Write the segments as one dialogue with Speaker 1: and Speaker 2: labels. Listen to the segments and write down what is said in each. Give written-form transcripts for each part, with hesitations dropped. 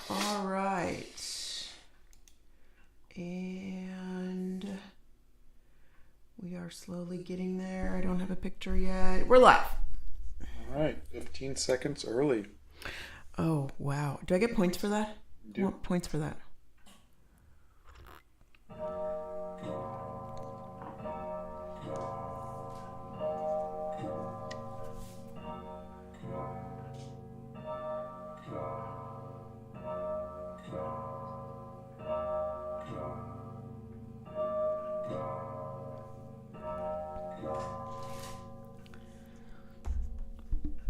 Speaker 1: All right. And we are slowly getting there. I don't have a picture yet. We're live.
Speaker 2: All right. 15 seconds early.
Speaker 1: Oh, wow. Do I get points for that?
Speaker 2: Do.
Speaker 1: I want points for that.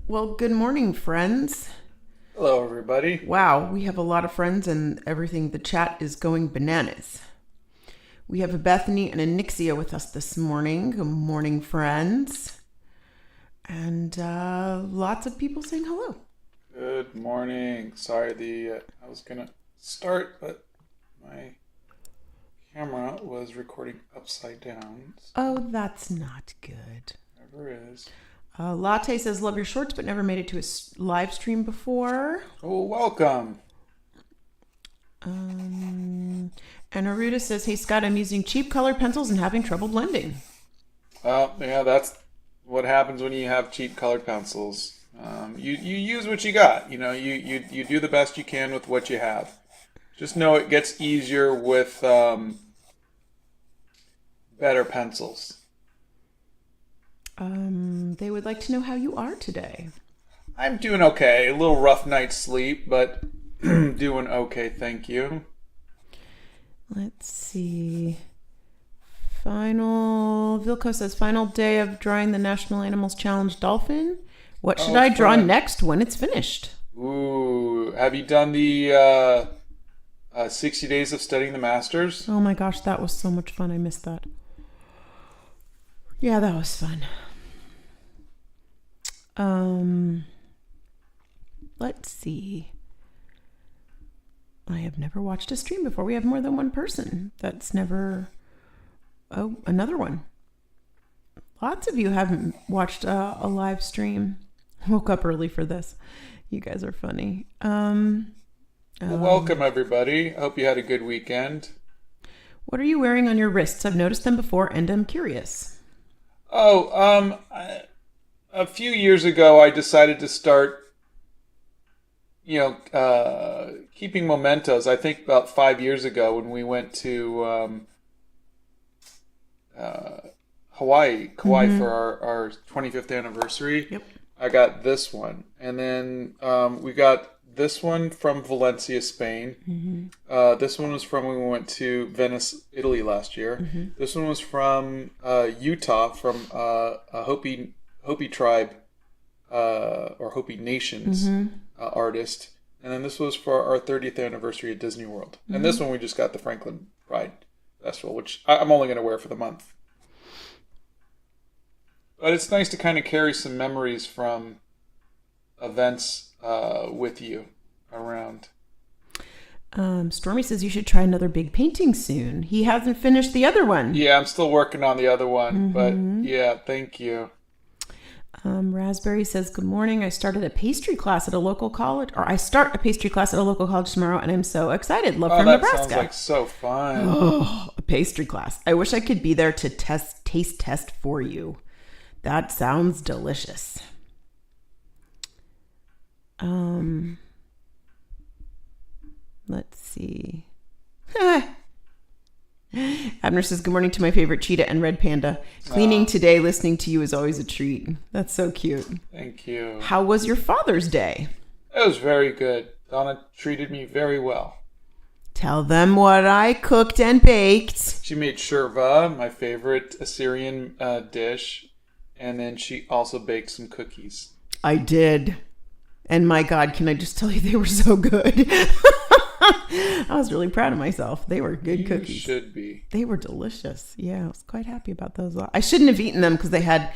Speaker 1: Well, good morning, friends.
Speaker 2: Hello, everybody.
Speaker 1: Wow, we have a lot of friends and everything. The chat is going bananas. We have a Bethany and a Nixia with us this morning. Good morning, friends. And lots of people saying hello.
Speaker 2: Good morning. Sorry, I was going to start, but my camera was recording upside down. So
Speaker 1: Oh, that's not good.
Speaker 2: never is.
Speaker 1: Latte says, love your shorts, but never made it to a live stream before.
Speaker 2: Oh, welcome.
Speaker 1: And Aruda says, hey, Scott, I'm using cheap colored pencils and having trouble blending.
Speaker 2: Well, yeah, that's what happens when you have cheap colored pencils. You use what you got. You know, you do the best you can with what you have. Just know it gets easier with better pencils.
Speaker 1: They would like to know how you are today.
Speaker 2: I'm doing okay. A little rough night's sleep, but doing okay, thank you.
Speaker 1: Let's see. Vilco says, final day of drawing the National Animals Challenge dolphin. What should I draw next when it's finished?
Speaker 2: Ooh, have you done the 60 days of studying the masters?
Speaker 1: Oh my gosh, that was so much fun. I missed that. Yeah, that was fun. Let's see. I have never watched a stream before. We have more than one person. That's never... Oh, another one. Lots of you haven't watched a live stream. Woke up early for this. You guys are funny.
Speaker 2: Welcome, everybody. I hope you had a good weekend.
Speaker 1: What are you wearing on your wrists? I've noticed them before and I'm curious.
Speaker 2: Oh, a few years ago, I decided to start, keeping mementos. I think about 5 years ago when we went to Hawaii for our 25th anniversary.
Speaker 1: Yep.
Speaker 2: I got this one. And then we got this one from Valencia, Spain.
Speaker 1: Mm-hmm.
Speaker 2: This one was from when we went to Venice, Italy last year.
Speaker 1: Mm-hmm.
Speaker 2: This one was from Utah, from a Hopi tribe or Hopi Nations artist. And then this was for our 30th anniversary at Disney World. Mm-hmm. And this one we just got the Franklin Pride Festival, which I'm only going to wear for the month. But it's nice to kind of carry some memories from events with you around.
Speaker 1: Stormy says you should try another big painting soon. He hasn't finished the other one.
Speaker 2: Yeah, I'm still working on the other one. But yeah, thank you.
Speaker 1: Raspberry says, good morning. I started a pastry class at a local college, or I start a pastry class at a local college tomorrow, and I'm so excited. Love from Nebraska.
Speaker 2: That sounds like so fun.
Speaker 1: Oh, a pastry class. I wish I could be there to taste test for you. That sounds delicious. Let's see. Abner says, good morning to my favorite cheetah and red panda. Cleaning today, listening to you is always a treat. That's so cute.
Speaker 2: Thank you.
Speaker 1: How was your Father's Day?
Speaker 2: It was very good. Donna treated me very well.
Speaker 1: Tell them what I cooked and baked.
Speaker 2: She made shirva, my favorite Assyrian dish. And then she also baked some cookies.
Speaker 1: I did. And my God, can I just tell you, they were so good. I was really proud of myself. They were good cookies.
Speaker 2: You should be.
Speaker 1: They were delicious. Yeah, I was quite happy about those. I shouldn't have eaten them because they had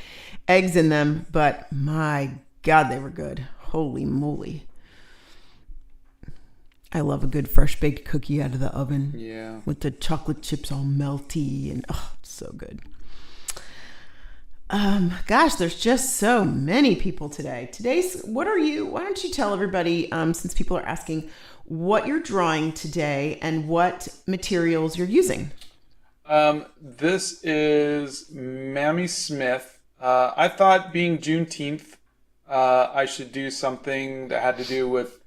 Speaker 1: eggs in them, but my God, they were good. Holy moly. I love a good fresh baked cookie out of the oven.
Speaker 2: Yeah.
Speaker 1: With the chocolate chips all melty and oh, it's so good. Gosh, there's just so many people today. Why don't you tell everybody, since people are asking, what you're drawing today and what materials you're using?
Speaker 2: This is Mamie Smith. I thought being Juneteenth, I should do something that had to do with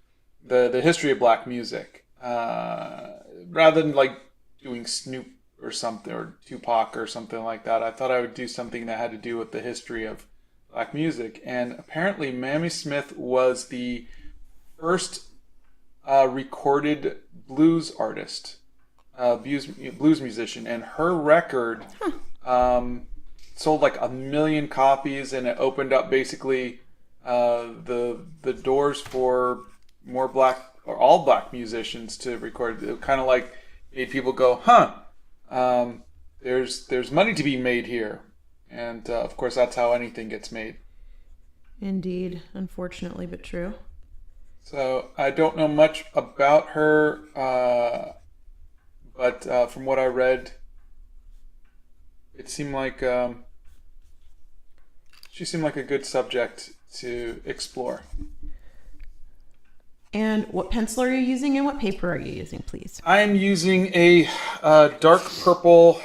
Speaker 2: the history of black music. Rather than like doing Snoop or something, or Tupac or something like that, I thought I would do something that had to do with the history of black music. And apparently Mamie Smith was the first recorded blues artist, blues musician, and her record sold like 1 million copies, and it opened up basically the doors for more black or all black musicians to record. It kind of like made people go, there's money to be made here. And of course that's how anything gets made.
Speaker 1: Indeed, unfortunately, but true.
Speaker 2: So I don't know much about her, but from what I read, it seemed like she seemed like a good subject to explore.
Speaker 1: And what pencil are you using and what paper are you using, please?
Speaker 2: I am using a dark purple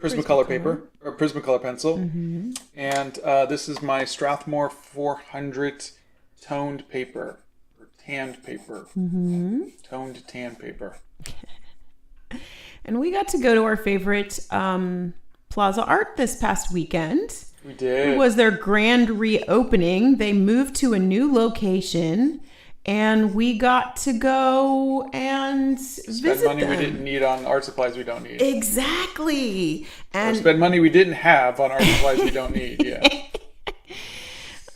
Speaker 2: Prismacolor paper, or Prismacolor pencil. Mm-hmm. And this is my Strathmore 400 toned paper, or tanned paper. Mm-hmm. Toned tan paper.
Speaker 1: And we got to go to our favorite Plaza Art this past weekend.
Speaker 2: We did.
Speaker 1: It was their grand reopening. They moved to a new location, and we got to go and visit
Speaker 2: money
Speaker 1: them.
Speaker 2: We didn't need on art supplies we don't need.
Speaker 1: Exactly. And
Speaker 2: or spend money we didn't have on art supplies we don't need. Yeah.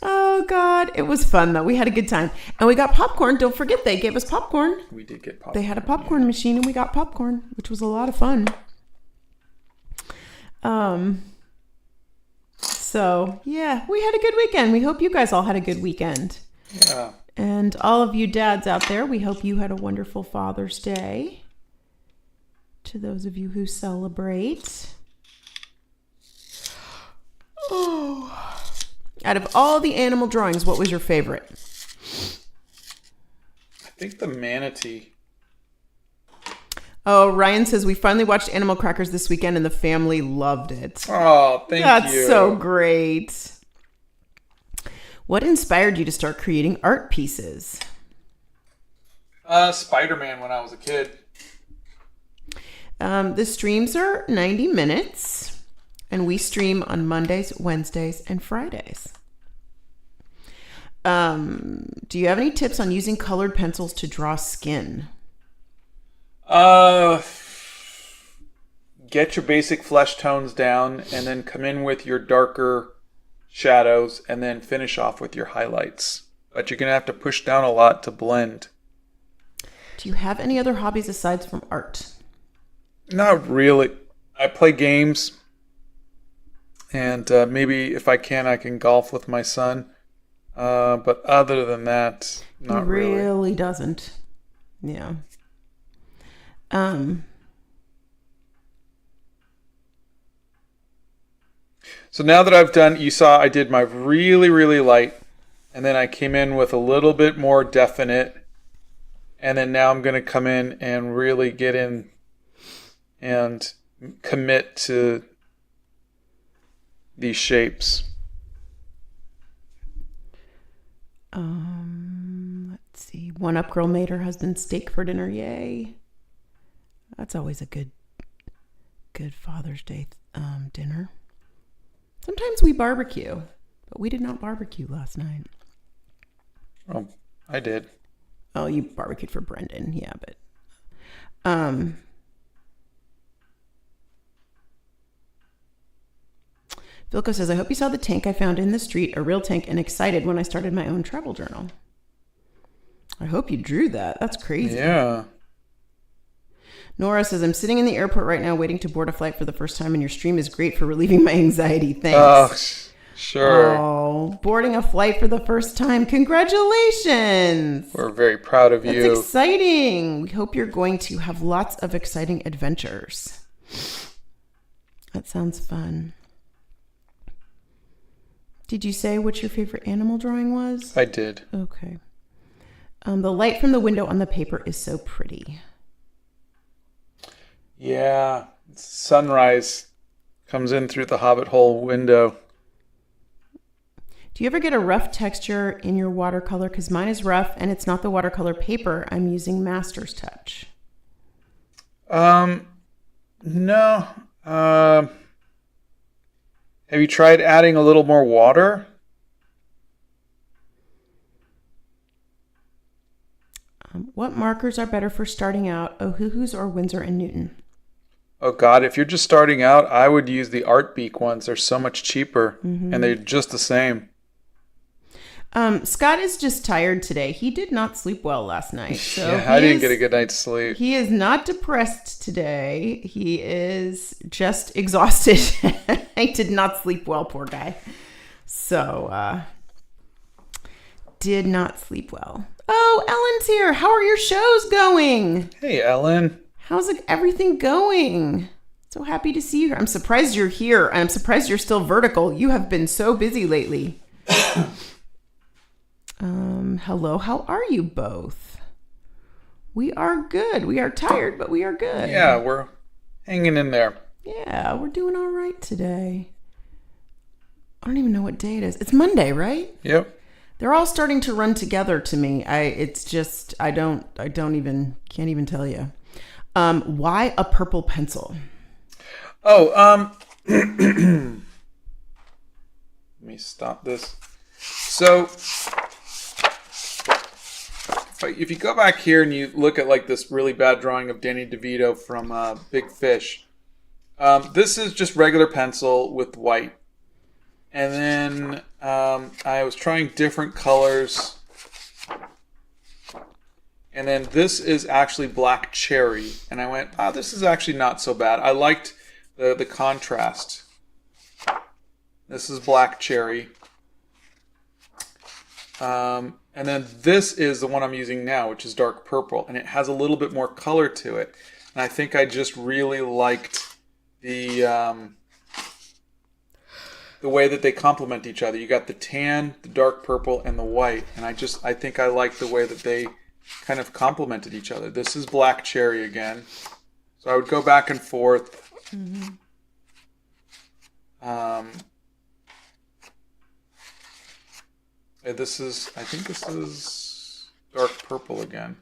Speaker 1: Oh, God. It was fun, though. We had a good time. And we got popcorn. Don't forget, they gave us popcorn.
Speaker 2: We did get popcorn.
Speaker 1: They had a popcorn machine, and we got popcorn, which was a lot of fun. So, yeah, we had a good weekend. We hope you guys all had a good weekend.
Speaker 2: Yeah.
Speaker 1: And all of you dads out there, we hope you had a wonderful Father's Day. To those of you who celebrate. Oh. Out of all the animal drawings, what was your favorite?
Speaker 2: I think the manatee.
Speaker 1: Oh, Ryan says, we finally watched Animal Crackers this weekend and the family loved it.
Speaker 2: Oh, thank you.
Speaker 1: That's so great. What inspired you to start creating art pieces?
Speaker 2: Spider-Man when I was a kid.
Speaker 1: The streams are 90 minutes, and we stream on Mondays, Wednesdays, and Fridays. Do you have any tips on using colored pencils to draw skin?
Speaker 2: Get your basic flesh tones down, and then come in with your darker shadows, and then finish off with your highlights. But you're going to have to push down a lot to blend.
Speaker 1: Do you have any other hobbies aside from art?
Speaker 2: Not really. I play games, and maybe if I can golf with my son. But other than that, not really.
Speaker 1: He really doesn't. Yeah.
Speaker 2: So now that I've done, you saw I did my really, really light, and then I came in with a little bit more definite, and then now I'm going to come in and really get in and commit to these shapes.
Speaker 1: Let's see. One Up Girl made her husband steak for dinner. Yay. That's always a good Father's Day dinner. Sometimes we barbecue, but we did not barbecue last night.
Speaker 2: Oh, I did.
Speaker 1: Oh, you barbecued for Brendan. Yeah, but Vilko says, I hope you saw the tank I found in the street, a real tank, and excited when I started my own travel journal. I hope you drew that. That's crazy.
Speaker 2: Yeah.
Speaker 1: Nora says, I'm sitting in the airport right now waiting to board a flight for the first time, and your stream is great for relieving my anxiety. Thanks.
Speaker 2: Oh, sure.
Speaker 1: Oh, boarding a flight for the first time. Congratulations.
Speaker 2: We're very proud of you.
Speaker 1: That's exciting. We hope you're going to have lots of exciting adventures. That sounds fun. Did you say what your favorite animal drawing was?
Speaker 2: I did.
Speaker 1: Okay. The light from the window on the paper is so pretty.
Speaker 2: Yeah. Sunrise comes in through the Hobbit hole window.
Speaker 1: Do you ever get a rough texture in your watercolor? Because mine is rough and it's not the watercolor paper. I'm using Master's Touch.
Speaker 2: No. Have you tried adding a little more water?
Speaker 1: What markers are better for starting out, Ohuhu's or Winsor and Newton?
Speaker 2: Oh God, if you're just starting out, I would use the Art Beak ones. They're so much cheaper and they're just the same.
Speaker 1: Scott is just tired today. He did not sleep well last night. So
Speaker 2: yeah, I didn't get a good night's sleep.
Speaker 1: He is not depressed today. He is just exhausted. He did not sleep well, poor guy. So, did not sleep well. Oh, Ellen's here. How are your shows going?
Speaker 2: Hey, Ellen.
Speaker 1: How's everything going? So happy to see you here. I'm surprised you're here. I'm surprised you're still vertical. You have been so busy lately. Hello, how are you both? We are good. We are tired, but we are good.
Speaker 2: Yeah, we're hanging in there.
Speaker 1: Yeah, we're doing all right today. I don't even know what day it is. It's Monday, right?
Speaker 2: Yep.
Speaker 1: They're all starting to run together to me. Can't even tell you. Why a purple pencil?
Speaker 2: Oh, let me stop this. So, if you go back here and you look at like this really bad drawing of Danny DeVito from Big Fish, this is just regular pencil with white. And then I was trying different colors. And then this is actually black cherry. And I went, this is actually not so bad. I liked the contrast. This is black cherry. And then this is the one I'm using now, which is dark purple. And it has a little bit more color to it. And I think I just really liked the way that they complement each other. You got the tan, the dark purple, and the white. And I think I like the way that they kind of complemented each other. This is black cherry again. So I would go back and forth.
Speaker 1: Mm-hmm.
Speaker 2: I think this is dark purple again.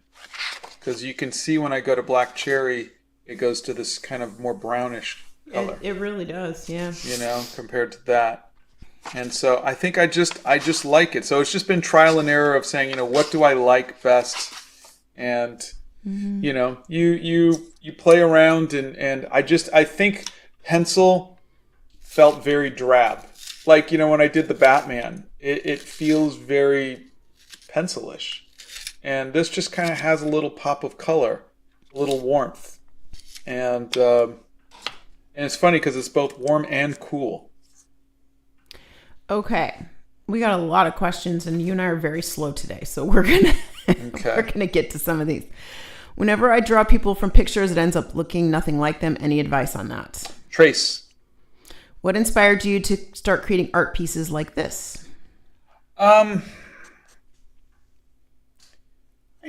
Speaker 2: Because you can see when I go to black cherry, it goes to this kind of more brownish color.
Speaker 1: It really does, yeah.
Speaker 2: You know, compared to that. And so I think I just like it. So it's just been trial and error of saying, you know, what do I like best? And, you know, you play around and I think pencil felt very drab. Like, you know, when I did the Batman, it feels very pencilish. And this just kind of has a little pop of color, a little warmth. And it's funny because it's both warm and cool.
Speaker 1: Okay. We got a lot of questions and you and I are very slow today. So we're gonna get to some of these. Whenever I draw people from pictures, it ends up looking nothing like them. Any advice on that?
Speaker 2: Trace.
Speaker 1: What inspired you to start creating art pieces like this?
Speaker 2: I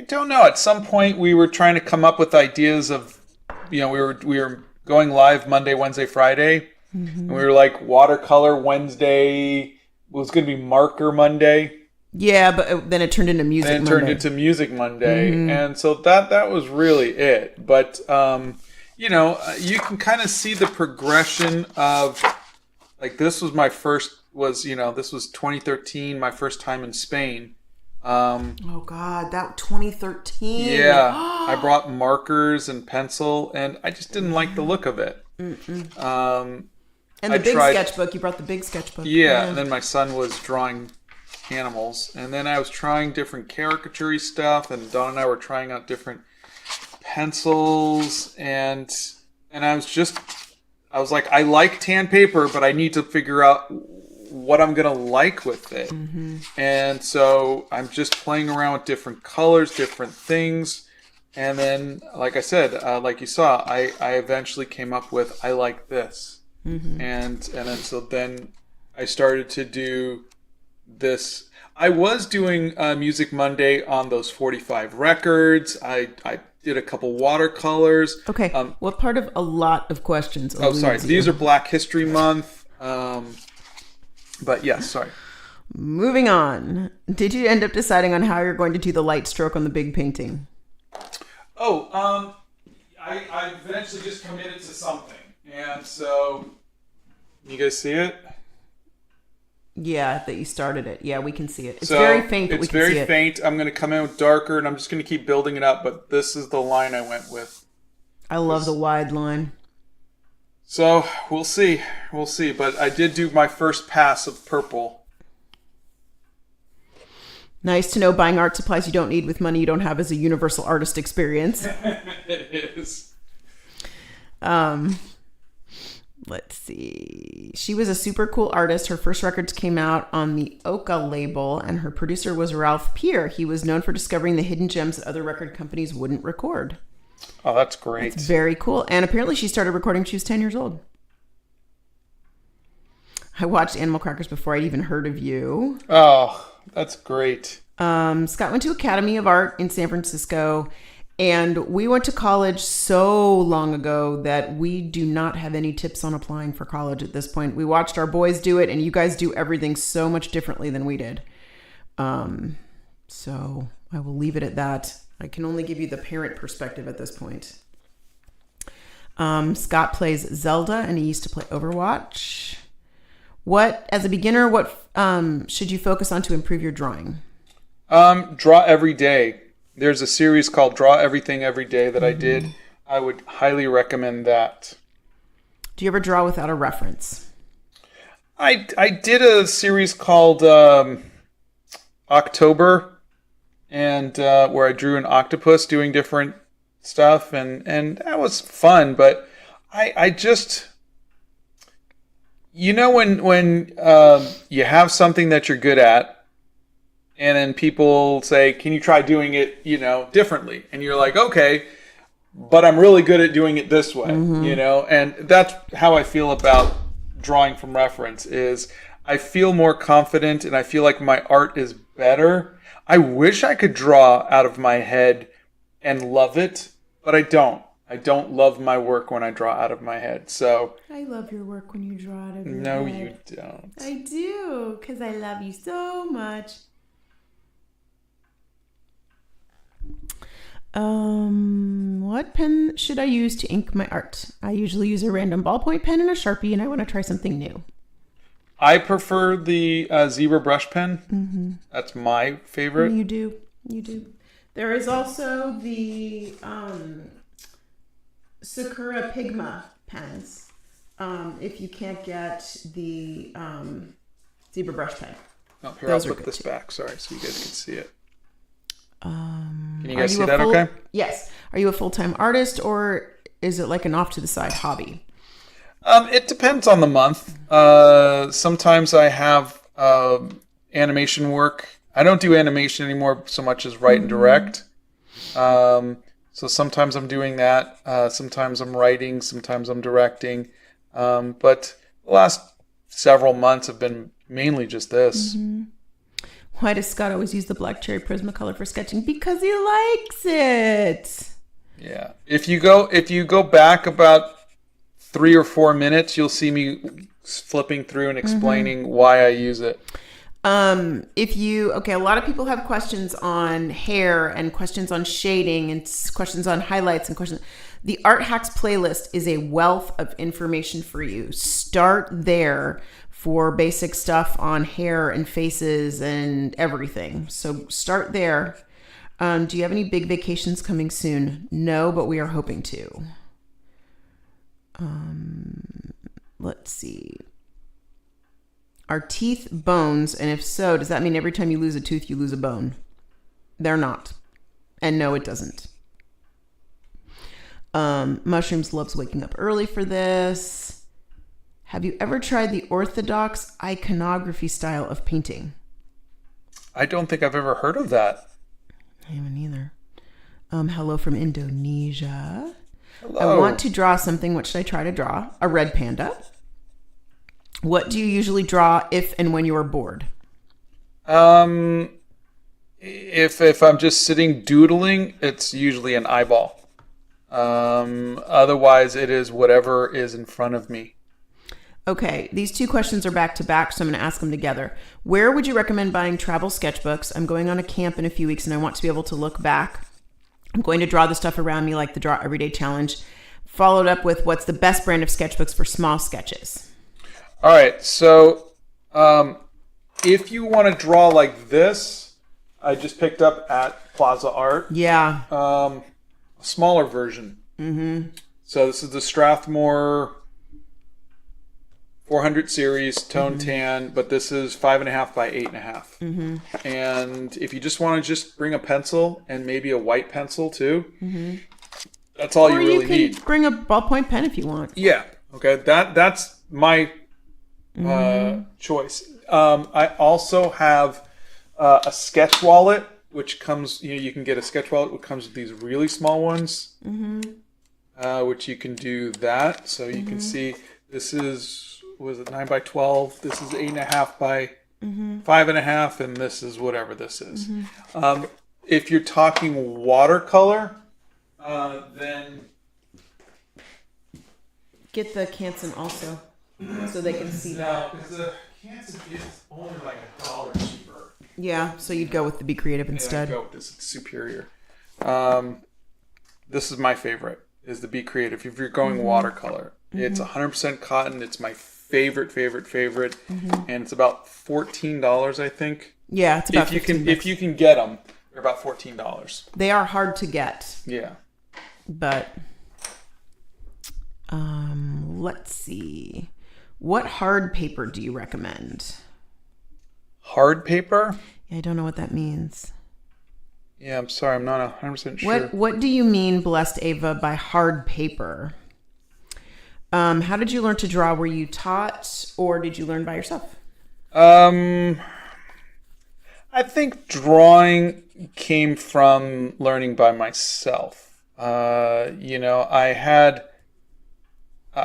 Speaker 2: don't know. At some point, we were trying to come up with ideas of, you know, we were going live Monday, Wednesday, Friday, and we were like watercolor Wednesday was going to be marker Monday.
Speaker 1: Yeah, but then it turned into music.
Speaker 2: Then it turned into music Monday, and so that was really it. But you know, you can kind of see the progression of. Like this was this was 2013, my first time in Spain.
Speaker 1: Oh God, that 2013.
Speaker 2: Yeah, I brought markers and pencil, and I just didn't like the look of it.
Speaker 1: And the sketchbook, you brought the big sketchbook.
Speaker 2: Yeah, and then my son was drawing animals, and then I was trying different caricature stuff, and Dawn and I were trying out different pencils, and I was like, I like tan paper, but I need to figure out what I'm going to like with it. And so I'm just playing around with different colors, different things. And then, like I said, like you saw, I eventually came up with, I like this. And then I started to do this. I was doing Music Monday on those 45 records. I did a couple watercolors.
Speaker 1: Okay. What part of a lot of questions?
Speaker 2: Oh, sorry. These are Black History Month. But yes, sorry.
Speaker 1: Moving on. Did you end up deciding on how you're going to do the light stroke on the big painting?
Speaker 2: Oh, I eventually just committed to something. And so, you guys see it?
Speaker 1: Yeah, that you started it. Yeah, we can see it. It's very faint, but we can see it.
Speaker 2: It's very faint. I'm going to come in with darker, and I'm just going to keep building it up. But this is the line I went with.
Speaker 1: I love the wide line.
Speaker 2: So, we'll see. We'll see. But I did do my first pass of purple.
Speaker 1: Nice to know buying art supplies you don't need with money you don't have is a universal artist experience.
Speaker 2: It is.
Speaker 1: Let's see. She was a super cool artist. Her first records came out on the Oka label, and her producer was Ralph Peer. He was known for discovering the hidden gems that other record companies wouldn't record.
Speaker 2: Oh, that's great.
Speaker 1: It's very cool. And apparently she started recording when she was 10 years old. I watched Animal Crackers before I'd even heard of you.
Speaker 2: Oh, that's great.
Speaker 1: Scott went to Academy of Art in San Francisco, and we went to college so long ago that we do not have any tips on applying for college at this point. We watched our boys do it, and you guys do everything so much differently than we did. So I will leave it at that. I can only give you the parent perspective at this point. Scott plays Zelda, and he used to play Overwatch. As a beginner, what should you focus on to improve your drawing?
Speaker 2: Draw every day. There's a series called Draw Everything Every Day that I did. I would highly recommend that.
Speaker 1: Do you ever draw without a reference?
Speaker 2: I did a series called October, and where I drew an octopus doing different stuff, and that was fun. But I just, when you have something that you're good at, and then people say, can you try doing it, differently? And you're like, okay, but I'm really good at doing it this way, And that's how I feel about drawing from reference is I feel more confident and I feel like my art is better. I wish I could draw out of my head and love it, but I don't. I don't love my work when I draw out of my head. So
Speaker 1: I love your work when you draw out of your head.
Speaker 2: No, you don't.
Speaker 1: I do, because I love you so much. What pen should I use to ink my art? I usually use a random ballpoint pen and a Sharpie, and I want to try something new.
Speaker 2: I prefer the zebra brush pen.
Speaker 1: Mm-hmm.
Speaker 2: That's my favorite.
Speaker 1: You do. There is also the Sakura Pigma pens. If you can't get the zebra brush pen.
Speaker 2: Oh, here, I'll flip this back. Sorry, so you guys can see it. Can you guys see that okay?
Speaker 1: Yes. Are you a full-time artist, or is it like an off-to-the-side hobby?
Speaker 2: It depends on the month. Sometimes I have animation work. I don't do animation anymore so much as write and direct. So sometimes I'm doing that. Sometimes I'm writing. Sometimes I'm directing. But the last several months have been mainly just this.
Speaker 1: Mm-hmm. Why does Scott always use the black cherry Prismacolor for sketching? Because he likes it.
Speaker 2: Yeah. If you go back about 3 or 4 minutes, you'll see me flipping through and explaining why I use it.
Speaker 1: A lot of people have questions on hair and questions on shading and questions on highlights and questions. The Art Hacks playlist is a wealth of information for you. Start there for basic stuff on hair and faces and everything. So start there. Do you have any big vacations coming soon? No, but we are hoping to. Let's see. Are teeth bones? And if so, does that mean every time you lose a tooth, you lose a bone? They're not. And no, it doesn't. Mushrooms loves waking up early for this. Have you ever tried the orthodox iconography style of painting?
Speaker 2: I don't think I've ever heard of that.
Speaker 1: I haven't either. Hello from Indonesia.
Speaker 2: Hello.
Speaker 1: I want to draw something. What should I try to draw? A red panda. What do you usually draw if and when you are bored?
Speaker 2: If I'm just sitting doodling, it's usually an eyeball. Otherwise, it is whatever is in front of me.
Speaker 1: Okay, these two questions are back to back, so I'm going to ask them together. Where would you recommend buying travel sketchbooks? I'm going on a camp in a few weeks and I want to be able to look back. I'm going to draw the stuff around me like the Draw Everyday Challenge. Followed up with what's the best brand of sketchbooks for small sketches?
Speaker 2: All right, so if you want to draw like this, I just picked up at Plaza Art.
Speaker 1: Yeah.
Speaker 2: A smaller version. Mm-hmm. So this is the Strathmore 400 series, tone tan, but this is 5.5 by 8.5. Mm-hmm. And if you just want to just bring a pencil and maybe a white pencil too, that's all you really need.
Speaker 1: Bring a ballpoint pen if you want.
Speaker 2: Yeah. Okay. That's my choice. I also have a sketch wallet, which comes. You can get a sketch wallet which comes with these really small ones, which you can do that. So you can see this is 9 by 12. This is 8.5 by 5.5, and this is whatever this is. If you're talking watercolor, then
Speaker 1: get the Canson also, so they can see that.
Speaker 2: Because the Canson is only like $1 cheaper.
Speaker 1: Yeah, so you'd go with the Be Creative instead.
Speaker 2: I'd go with this. It's superior. This is my favorite, is the Be Creative. If you're going watercolor, it's 100% cotton. It's my favorite, and it's about $14, I think.
Speaker 1: Yeah, it's about
Speaker 2: if you can get them, they're about $14.
Speaker 1: They are hard to get.
Speaker 2: Yeah.
Speaker 1: But let's see. What hard paper do you recommend?
Speaker 2: Hard paper?
Speaker 1: Yeah, I don't know what that means.
Speaker 2: Yeah, I'm sorry. I'm not 100% sure.
Speaker 1: What do you mean, Blessed Ava, by hard paper? How did you learn to draw? Were you taught or did you learn by yourself?
Speaker 2: I think drawing came from learning by myself. I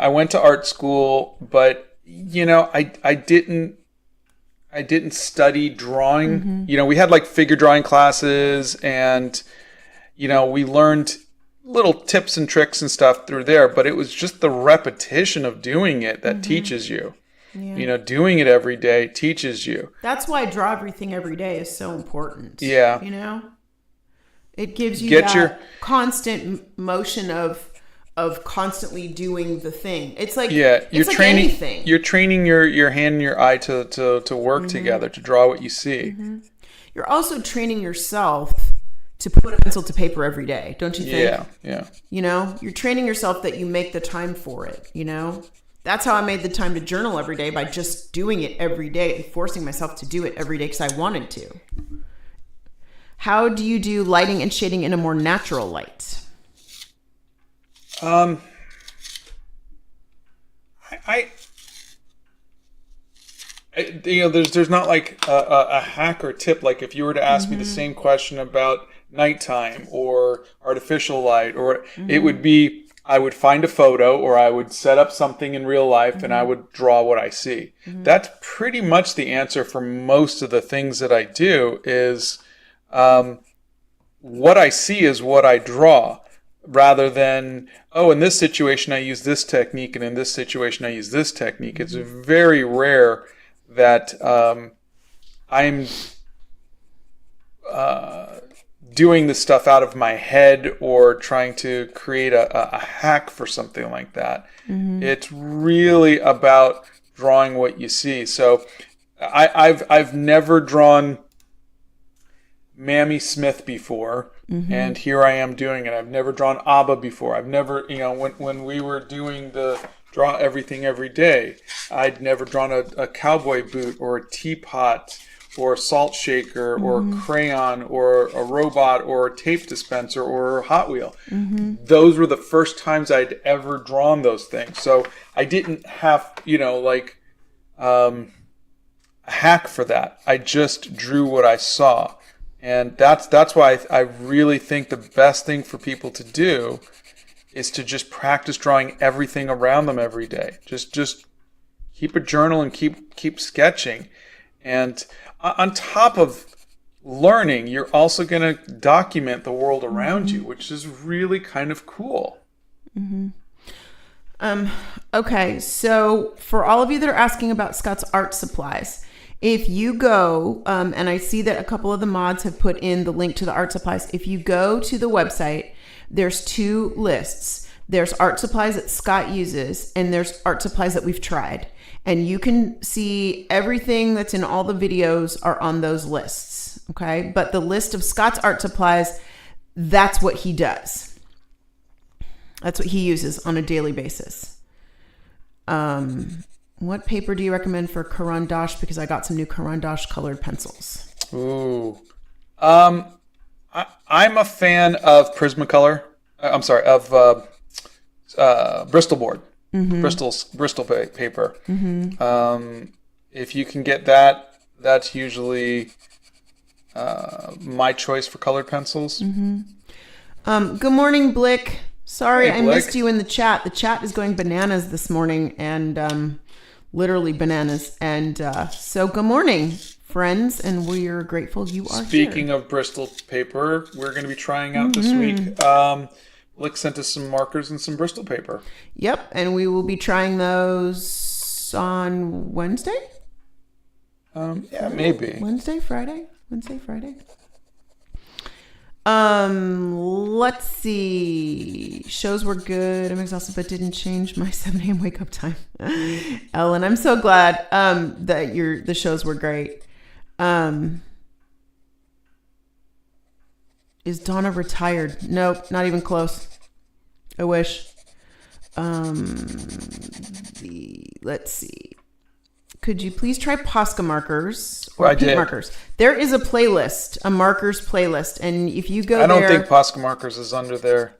Speaker 2: went to art school, but I didn't study drawing. We had like figure drawing classes, and we learned little tips and tricks and stuff through there, but it was just the repetition of doing it that teaches you. Yeah. Doing it every day teaches you.
Speaker 1: That's why Draw Everything Every Day is so important.
Speaker 2: Yeah.
Speaker 1: It gives you constant motion of constantly doing the thing. It's like you're training anything.
Speaker 2: You're training your hand and your eye to work together, to draw what you see.
Speaker 1: You're also training yourself to put a pencil to paper every day, don't you think?
Speaker 2: Yeah.
Speaker 1: You're training yourself that you make the time for it, That's how I made the time to journal every day, by just doing it every day and forcing myself to do it every day because I wanted to. How do you do lighting and shading in a more natural light?
Speaker 2: There's not like a hack or tip. Like if you were to ask me the same question about nighttime or artificial light, or it would be, I would find a photo or I would set up something in real life and I would draw what I see. That's pretty much the answer for most of the things that I do is what I see is what I draw, rather than, in this situation I use this technique and in this situation I use this technique. It's very rare that I'm doing this stuff out of my head or trying to create a hack for something like that. It's really about drawing what you see. So I've never drawn Mamie Smith before, and here I am doing it. I've never drawn ABBA before. I've never, when we were doing the Draw Everything Every Day, I'd never drawn a cowboy boot or a teapot or a salt shaker or a crayon or a robot or a tape dispenser or a Hot Wheel. Those were the first times I'd ever drawn those things. So I didn't have, a hack for that. I just drew what I saw. And that's why I really think the best thing for people to do is to just practice drawing everything around them every day. Just keep a journal and keep sketching. And on top of learning, you're also going to document the world around you, which is really kind of cool.
Speaker 1: Okay, so for all of you that are asking about Scott's art supplies, if you go, and I see that a couple of the mods have put in the link to the art supplies. If you go to the website, there's 2 lists. There's art supplies that Scott uses, and there's art supplies that we've tried. And you can see everything that's in all the videos are on those lists, okay? But the list of Scott's art supplies, that's what he does. That's what he uses on a daily basis. What paper do you recommend for Caran d'Ache? Because I got some new Caran d'Ache colored pencils.
Speaker 2: Ooh. I'm a fan of Prismacolor. I'm sorry, of Bristol board. Bristol paper. If you can get that, that's usually my choice for colored pencils.
Speaker 1: Good morning, Blick. Sorry,
Speaker 2: Hey,
Speaker 1: I
Speaker 2: Blick.
Speaker 1: missed you in the chat. The chat is going bananas this morning, and literally bananas. And so good morning, friends, and we are grateful you are
Speaker 2: Speaking
Speaker 1: here.
Speaker 2: of Bristol paper, we're going to be trying out this week. Blick sent us some markers and some Bristol paper.
Speaker 1: Yep, and we will be trying those on Wednesday?
Speaker 2: Yeah, maybe.
Speaker 1: Wednesday, Friday? Let's see. Shows were good. I'm exhausted, but didn't change my 7 a.m. wake up time. Ellen, I'm so glad that the shows were great. Is Donna retired? Nope, not even close. I wish. Let's see. Could you please try Posca markers or
Speaker 2: I
Speaker 1: paint
Speaker 2: did.
Speaker 1: markers? There is a playlist, a markers playlist, and if you go
Speaker 2: I don't
Speaker 1: there,
Speaker 2: think Posca markers is under there.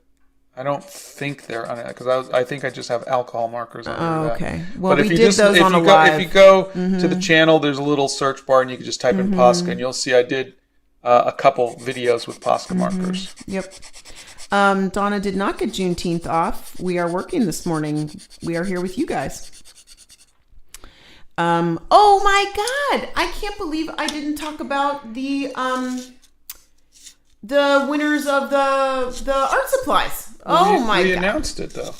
Speaker 2: I don't think they're on it because I think I just have alcohol markers under that.
Speaker 1: okay. Well,
Speaker 2: But
Speaker 1: we did those on a live.
Speaker 2: If you go to the channel, there's a little search bar and you can just type in Posca and you'll see I did a couple videos with Posca markers.
Speaker 1: Yep. Donna did not get Juneteenth off. We are working this morning. We are here with you guys. Oh my God! I can't believe I didn't talk about the winners of the art supplies.
Speaker 2: We announced it though.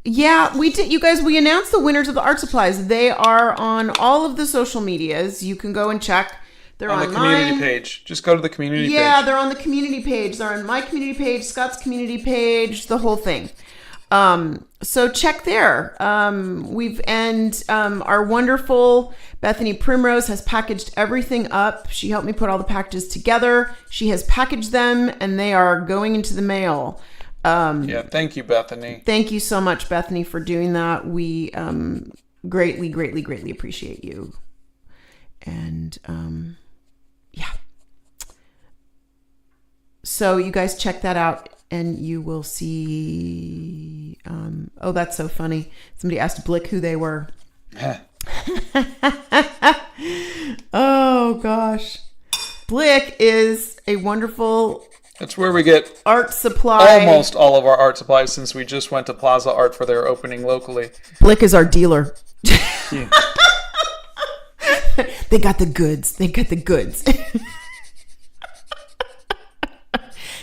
Speaker 1: Yeah, we did. You guys, we announced the winners of the art supplies. They are on all of the social medias. You can go and check. They're
Speaker 2: On the
Speaker 1: online.
Speaker 2: community page. Just go to the community page.
Speaker 1: Yeah, they're on the community page. They're on my community page, Scott's community page, the whole thing. So check there. Our wonderful Bethany Primrose has packaged everything up. She helped me put all the packages together. She has packaged them and they are going into the mail.
Speaker 2: Yeah, thank you, Bethany.
Speaker 1: Thank you so much, Bethany, for doing that. We greatly, greatly, greatly appreciate you. And yeah. So you guys check that out and you will see. Oh, that's so funny. Somebody asked Blick who they were. Oh, gosh. Blick is a wonderful
Speaker 2: That's where we get
Speaker 1: art supply.
Speaker 2: almost all of our art supplies since we just went to Plaza Art for their opening locally.
Speaker 1: Blick is our dealer.
Speaker 2: Yeah.
Speaker 1: They got the goods.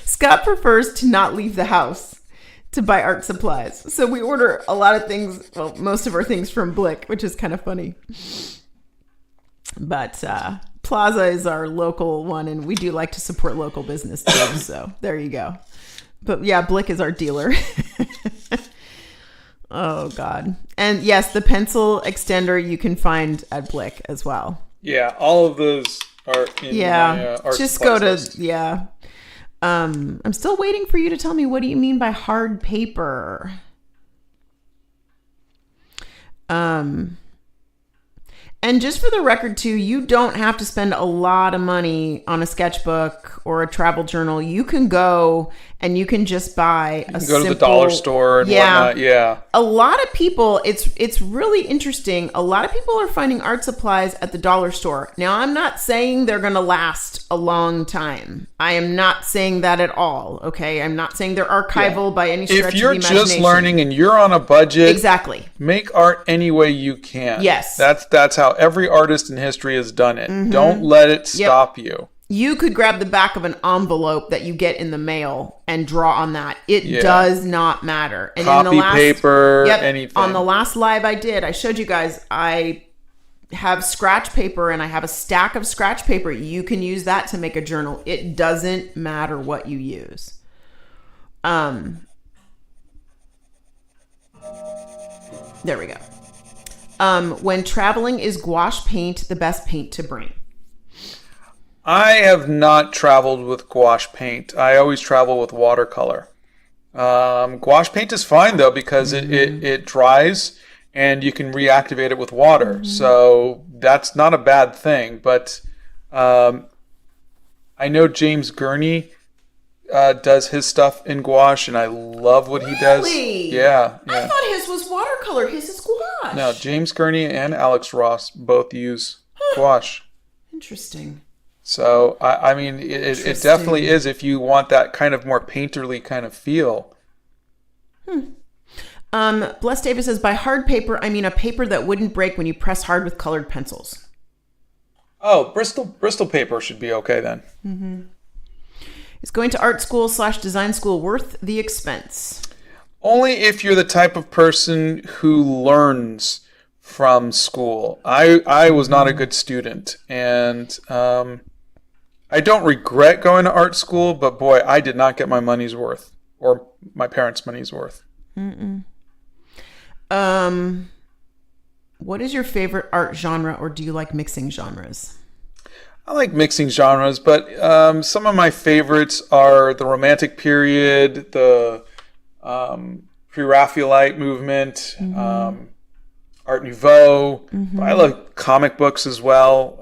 Speaker 1: Scott prefers to not leave the house to buy art supplies. So we order a lot of things, well, most of our things from Blick, which is kind of funny. But Plaza is our local one, and we do like to support local business too. So there you go. But yeah, Blick is our dealer. Oh, God. And yes, the pencil extender you can find at Blick as well.
Speaker 2: Yeah, all of those are in my art
Speaker 1: just go to,
Speaker 2: list.
Speaker 1: yeah. I'm still waiting for you to tell me, what do you mean by hard paper? And just for the record, too, you don't have to spend a lot of money on a sketchbook or a travel journal. You can go and you can just buy a simple...
Speaker 2: Go to the dollar store and whatnot. Yeah.
Speaker 1: A lot of people, it's really interesting. A lot of people are finding art supplies at the dollar store. Now, I'm not saying they're going to last a long time. I am not saying that at all, okay? I'm not saying they're archival by any stretch of the imagination.
Speaker 2: If you're just learning and you're on a budget...
Speaker 1: Exactly.
Speaker 2: Make art any way you can.
Speaker 1: Yes.
Speaker 2: That's how every artist in history has done it. Mm-hmm. Don't let it stop you.
Speaker 1: You could grab the back of an envelope that you get in the mail and draw on that. It does not matter. And
Speaker 2: copy,
Speaker 1: in the last,
Speaker 2: paper, anything.
Speaker 1: On the last live I did, I showed you guys, I have scratch paper and I have a stack of scratch paper. You can use that to make a journal. It doesn't matter what you use. There we go. When traveling, is gouache paint the best paint to bring?
Speaker 2: I have not traveled with gouache paint. I always travel with watercolor. Gouache paint is fine, though, because it dries and you can reactivate it with water. Mm-hmm. So that's not a bad thing. But I know James Gurney does his stuff in gouache, and I love what he does.
Speaker 1: Really?
Speaker 2: Yeah.
Speaker 1: I thought his was watercolor. His is gouache.
Speaker 2: No, James Gurney and Alex Ross both use gouache.
Speaker 1: Interesting.
Speaker 2: So, I mean, it definitely is if you want that kind of more painterly kind of feel.
Speaker 1: Bless Davis says, by hard paper, I mean a paper that wouldn't break when you press hard with colored pencils.
Speaker 2: Oh, Bristol paper should be okay then.
Speaker 1: Mm-hmm. Is going to art school / design school worth the expense?
Speaker 2: Only if you're the type of person who learns from school. I was not a good student, and I don't regret going to art school, but boy, I did not get my money's worth, or my parents' money's worth.
Speaker 1: What is your favorite art genre, or do you like mixing genres?
Speaker 2: I like mixing genres, but some of my favorites are the Romantic period, the Pre-Raphaelite movement, Art Nouveau. I love comic books as well.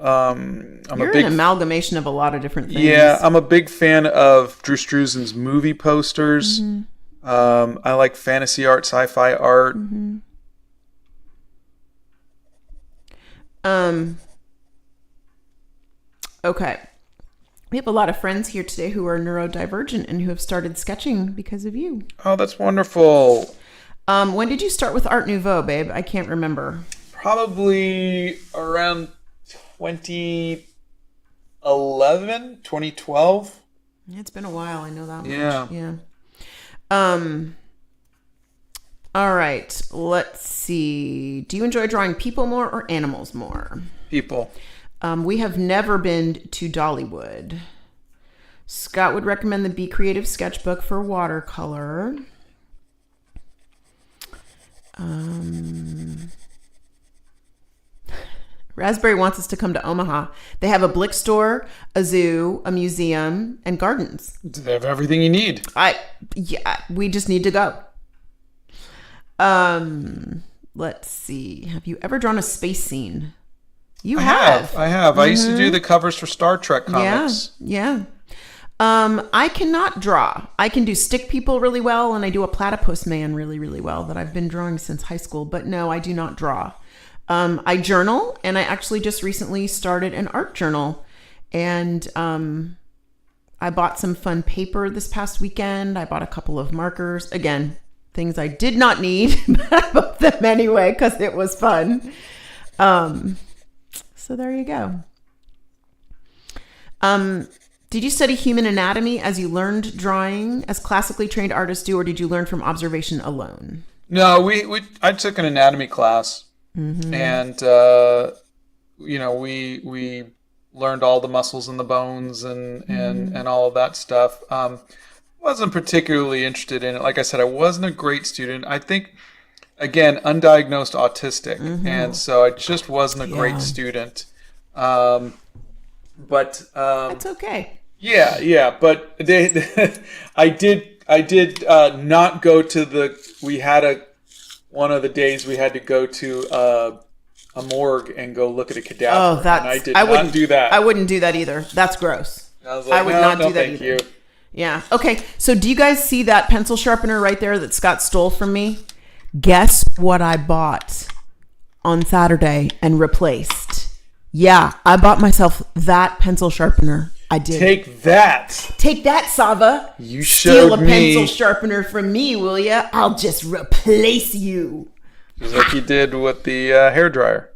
Speaker 1: You're an amalgamation of a lot of different things.
Speaker 2: Yeah, I'm a big fan of Drew Struzan's movie posters. I like fantasy art, sci-fi art.
Speaker 1: Okay. We have a lot of friends here today who are neurodivergent and who have started sketching because of you.
Speaker 2: Oh, that's wonderful.
Speaker 1: When did you start with Art Nouveau, babe? I can't remember.
Speaker 2: Probably around 2011, 2012.
Speaker 1: It's been a while. I know that much.
Speaker 2: Yeah.
Speaker 1: All right. Let's see. Do you enjoy drawing people more or animals more?
Speaker 2: People.
Speaker 1: We have never been to Dollywood. Scott would recommend the Be Creative sketchbook for watercolor. Raspberry wants us to come to Omaha. They have a Blick store, a zoo, a museum, and gardens.
Speaker 2: They have everything you need.
Speaker 1: We just need to go. Let's see. Have you ever drawn a space scene? I have.
Speaker 2: I used to do the covers for Star Trek comics.
Speaker 1: Yeah. I cannot draw. I can do stick people really well, and I do a platypus man really, really well that I've been drawing since high school. But no, I do not draw. I journal, and I actually just recently started an art journal. And I bought some fun paper this past weekend. I bought a couple of markers. Again, things I did not need, but I bought them anyway because it was fun. So there you go. Did you study human anatomy as you learned drawing, as classically trained artists do, or did you learn from observation alone?
Speaker 2: No, I took an anatomy class, and we learned all the muscles and the bones and all of that stuff. Wasn't particularly interested in it. Like I said, I wasn't a great student. I think, again, undiagnosed autistic, and so I just wasn't a great student. But
Speaker 1: that's okay.
Speaker 2: Yeah. But I did not go to the. We had one of the days we had to go to a morgue and go look at a cadaver.
Speaker 1: Oh, that's...
Speaker 2: And I did not do that.
Speaker 1: I wouldn't do that either. That's gross.
Speaker 2: I was like,
Speaker 1: I would not do that
Speaker 2: thank
Speaker 1: either.
Speaker 2: you.
Speaker 1: Yeah. Okay. So do you guys see that pencil sharpener right there that Scott stole from me? Guess what I bought on Saturday and replaced? Yeah, I bought myself that pencil sharpener. I did.
Speaker 2: Take that.
Speaker 1: Take that, Sava.
Speaker 2: You
Speaker 1: Steal
Speaker 2: showed
Speaker 1: a
Speaker 2: me.
Speaker 1: pencil sharpener from me, will ya? I'll just replace you.
Speaker 2: Just like you did with the hairdryer.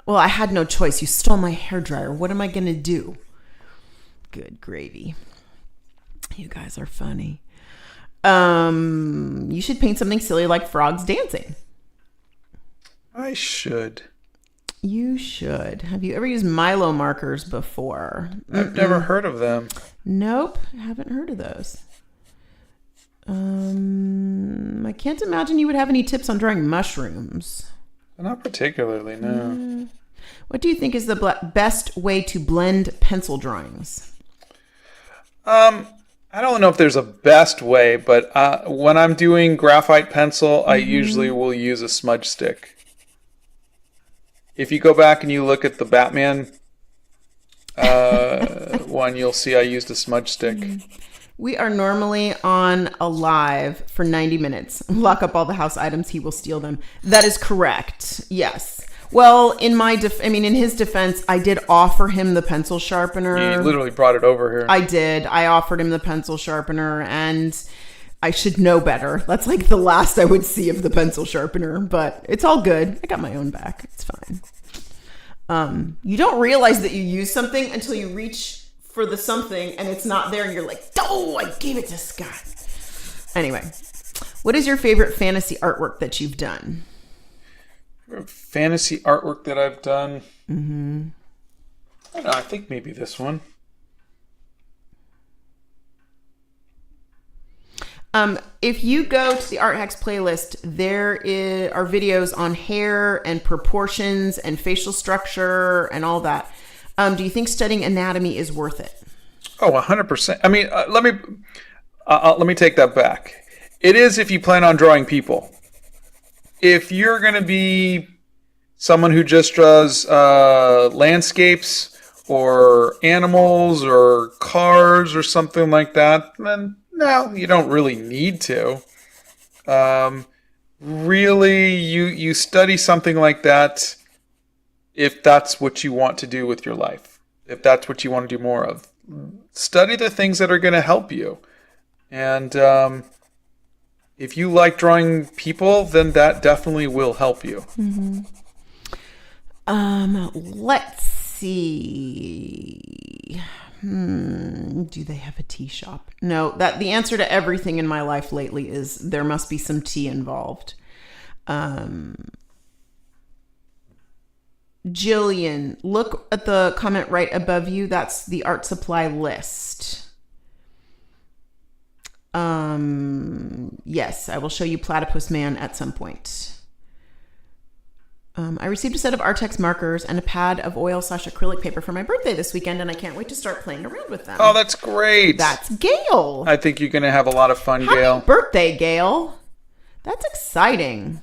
Speaker 1: Well, I had no choice. You stole my hairdryer. What am I going to do? Good gravy. You guys are funny. You should paint something silly like frogs dancing.
Speaker 2: I should.
Speaker 1: You should. Have you ever used Milo markers before?
Speaker 2: I've never heard of them.
Speaker 1: Nope. Haven't heard of those. I can't imagine you would have any tips on drawing mushrooms.
Speaker 2: Not particularly, no.
Speaker 1: What do you think is the best way to blend pencil drawings?
Speaker 2: I don't know if there's a best way, but when I'm doing graphite pencil, I usually will use a smudge stick. If you go back and you look at the Batman one, you'll see I used a smudge stick.
Speaker 1: We are normally on a live for 90 minutes. Lock up all the house items, he will steal them. That is correct. Yes. Well, in his defense, I did offer him the pencil sharpener.
Speaker 2: You literally brought it over here.
Speaker 1: I did. I offered him the pencil sharpener, and I should know better. That's like the last I would see of the pencil sharpener, but it's all good. I got my own back. It's fine. You don't realize that you use something until you reach for the something and it's not there and you're like, oh, I gave it to Scott. Anyway, what is your favorite fantasy artwork that you've done?
Speaker 2: Fantasy artwork that I've done? I don't know, I think maybe this one.
Speaker 1: If you go to the Art Hacks playlist, there are videos on hair and proportions and facial structure and all that. Do you think studying anatomy is worth it?
Speaker 2: Oh, 100%. I mean, let me take that back. It is if you plan on drawing people. If you're going to be someone who just draws landscapes or animals or cars or something like that, then no, you don't really need to. Really, you study something like that if that's what you want to do with your life. If that's what you want to do more of. Study the things that are going to help you. And if you like drawing people, then that definitely will help you.
Speaker 1: Let's see. Do they have a tea shop? No, the answer to everything in my life lately is there must be some tea involved. Jillian, look at the comment right above you. That's the art supply list. Yes, I will show you Platypus Man at some point. I received a set of Artex markers and a pad of oil/acrylic paper for my birthday this weekend, and I can't wait to start playing around with them.
Speaker 2: Oh, that's great.
Speaker 1: That's Gail.
Speaker 2: I think you're going to have a lot of fun, Gail.
Speaker 1: Happy birthday, Gail. That's exciting.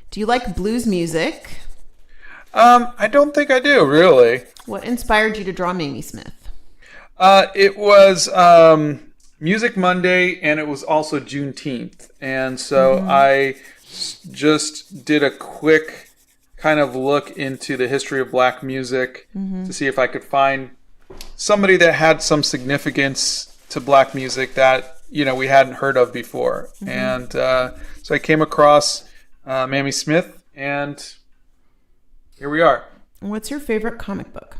Speaker 1: Do you like blues music?
Speaker 2: I don't think I do, really.
Speaker 1: What inspired you to draw Mamie Smith?
Speaker 2: It was Music Monday, and it was also Juneteenth. And so I just did a quick kind of look into the history of black music to see if I could find somebody that had some significance to black music that, we hadn't heard of before. And so I came across Mamie Smith, and here we are.
Speaker 1: What's your favorite comic book?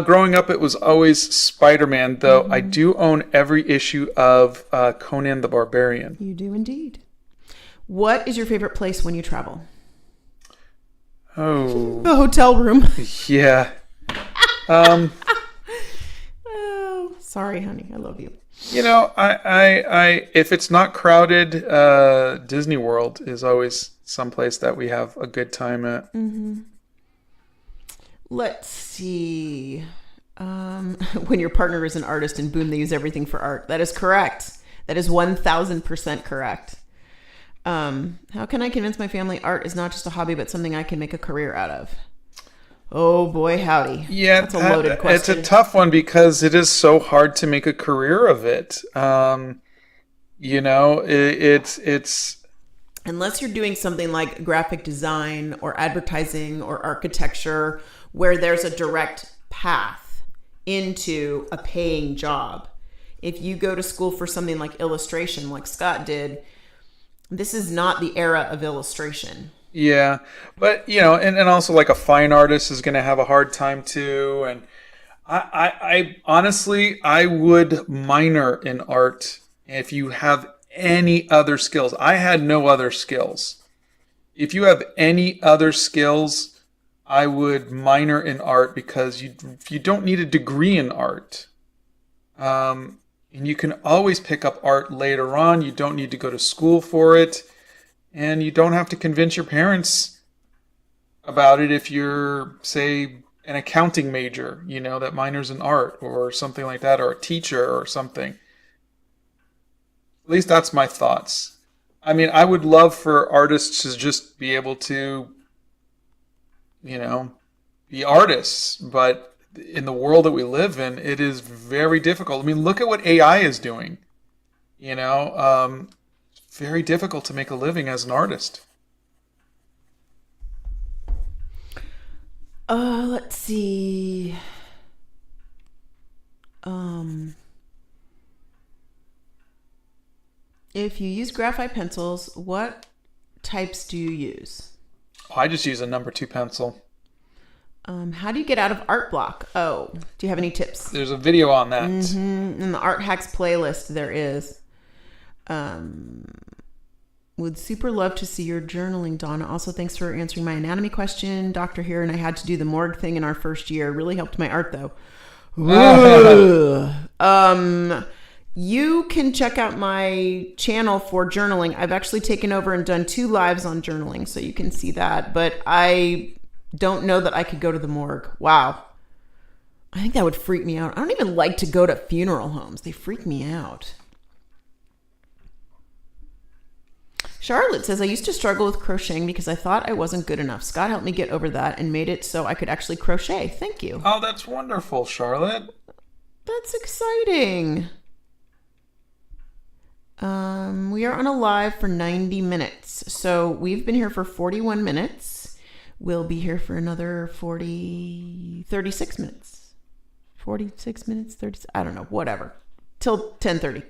Speaker 2: Growing up, it was always Spider-Man, though I do own every issue of Conan the Barbarian.
Speaker 1: You do indeed. What is your favorite place when you travel?
Speaker 2: Oh.
Speaker 1: The hotel room.
Speaker 2: Yeah.
Speaker 1: Oh, sorry, honey. I love you.
Speaker 2: I if it's not crowded, Disney World is always someplace that we have a good time at.
Speaker 1: Let's see. When your partner is an artist and boom, they use everything for art. That is correct. That is 1000% correct. How can I convince my family art is not just a hobby, but something I can make a career out of? Oh boy, howdy.
Speaker 2: Yeah,
Speaker 1: that's a loaded question.
Speaker 2: It's a tough one because it is so hard to make a career of it. It's
Speaker 1: unless you're doing something like graphic design or advertising or architecture, where there's a direct path into a paying job. If you go to school for something like illustration, like Scott did, this is not the era of illustration.
Speaker 2: Yeah, but and also like a fine artist is going to have a hard time too. And I honestly, I would minor in art if you have any other skills. I had no other skills. If you have any other skills, I would minor in art because you don't need a degree in art. And you can always pick up art later on. You don't need to go to school for it. And you don't have to convince your parents about it if you're, say, an accounting major, that minors in art or something like that, or a teacher or something. At least that's my thoughts. I mean, I would love for artists to just be able to, be artists. But in the world that we live in, it is very difficult. I mean, look at what AI is doing. Very difficult to make a living as an artist.
Speaker 1: Let's see. If you use graphite pencils, what types do you use?
Speaker 2: I just use a number 2 pencil.
Speaker 1: How do you get out of art block? Oh, do you have any tips?
Speaker 2: There's a video on that.
Speaker 1: Mm-hmm. In the Art Hacks playlist, there is. Would super love to see your journaling, Donna. Also, thanks for answering my anatomy question. Doctor here, and I had to do the morgue thing in our first year. Really helped my art, though. You can check out my channel for journaling. I've actually taken over and done 2 lives on journaling, so you can see that. But I don't know that I could go to the morgue. Wow. I think that would freak me out. I don't even like to go to funeral homes. They freak me out. Charlotte says, I used to struggle with crocheting because I thought I wasn't good enough. Scott helped me get over that and made it so I could actually crochet. Thank you.
Speaker 2: Oh, that's wonderful, Charlotte.
Speaker 1: That's exciting. We are on a live for 90 minutes. So we've been here for 41 minutes. We'll be here for another 36 minutes. 46 minutes, 30, I don't know, whatever. Till 10:30.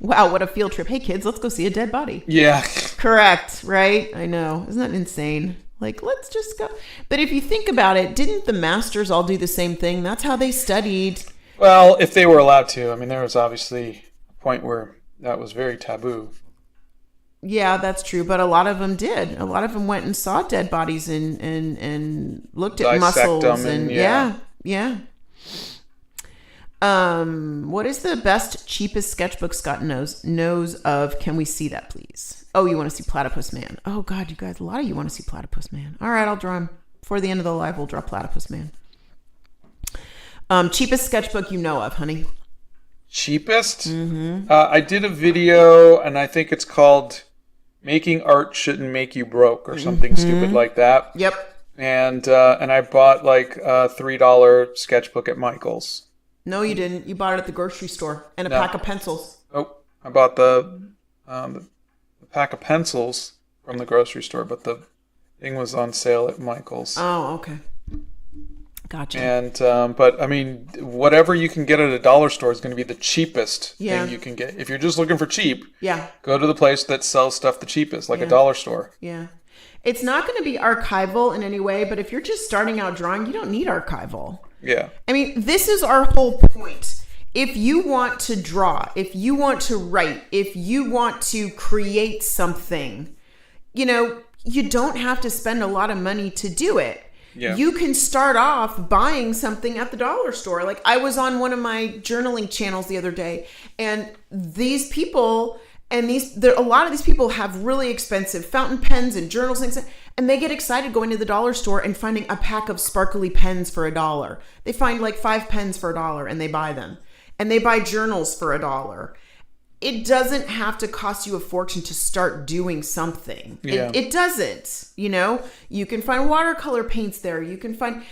Speaker 1: Wow, what a field trip. Hey, kids, let's go see a dead body.
Speaker 2: Yeah.
Speaker 1: Correct, right? I know. Isn't that insane? Like, let's just go. But if you think about it, didn't the masters all do the same thing? That's how they studied.
Speaker 2: Well, if they were allowed to. I mean, there was obviously a point where that was very taboo.
Speaker 1: Yeah, that's true. But a lot of them did. A lot of them went and saw dead bodies and looked at muscles. Them and yeah. What is the best, cheapest sketchbook Scott knows of? Can we see that, please? Oh, you want to see Platypus Man? Oh God, you guys, a lot of you want to see Platypus Man. All right, I'll draw him. Before the end of the live, we'll draw Platypus Man. Cheapest sketchbook you know of, honey?
Speaker 2: Cheapest? Mm-hmm. I did a video, and I think it's called "Making Art Shouldn't Make You Broke" or something stupid like that.
Speaker 1: Yep.
Speaker 2: And I bought like a $3 sketchbook at Michael's.
Speaker 1: No, you didn't. You bought it at the grocery store and a pack of pencils.
Speaker 2: Oh, I bought the pack of pencils from the grocery store, but the thing was on sale at Michael's.
Speaker 1: Oh, okay. Gotcha.
Speaker 2: And but I mean, whatever you can get at a dollar store is going to be the cheapest thing you can get. If you're just looking for cheap, go to the place that sells stuff the cheapest, like a dollar store.
Speaker 1: Yeah. It's not going to be archival in any way, but if you're just starting out drawing, you don't need archival.
Speaker 2: Yeah.
Speaker 1: I mean, this is our whole point. If you want to draw, if you want to write, if you want to create something, you don't have to spend a lot of money to do it.
Speaker 2: Yeah.
Speaker 1: You can start off buying something at the dollar store. Like, I was on one of my journaling channels the other day, and these people... And a lot of these people have really expensive fountain pens and journals and things, and they get excited going to the dollar store and finding a pack of sparkly pens for $1. They find like 5 pens for $1 and they buy them. And they buy journals for $1. it doesn't have to cost you a fortune to start doing something.
Speaker 2: Yeah.
Speaker 1: It doesn't, you can find watercolor paints there. You can find,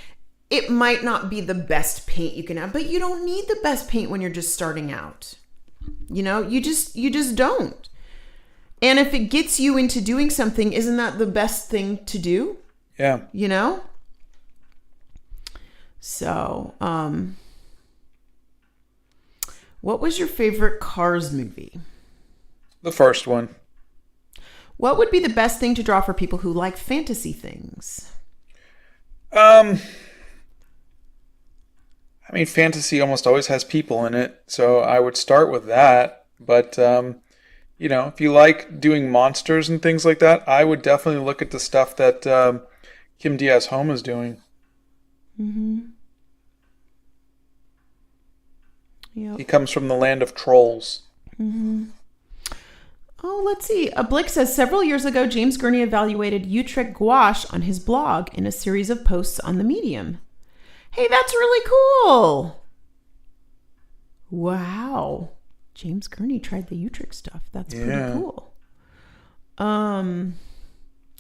Speaker 1: it might not be the best paint you can have, but you don't need the best paint when you're just starting out. You just don't. And if it gets you into doing something, isn't that the best thing to do?
Speaker 2: Yeah.
Speaker 1: So, what was your favorite Cars movie?
Speaker 2: The first one.
Speaker 1: What would be the best thing to draw for people who like fantasy things?
Speaker 2: Fantasy almost always has people in it, so I would start with that. But, if you like doing monsters and things like that, I would definitely look at the stuff that Kim Diaz-Home is doing.
Speaker 1: Mm-hmm. Yep.
Speaker 2: He comes from the land of trolls.
Speaker 1: Mm-hmm. Oh, let's see. Blick says, several years ago, James Gurney evaluated Utrecht gouache on his blog in a series of posts on the Medium. Hey, that's really cool. Wow. James Gurney tried the Utrecht stuff. That's pretty cool.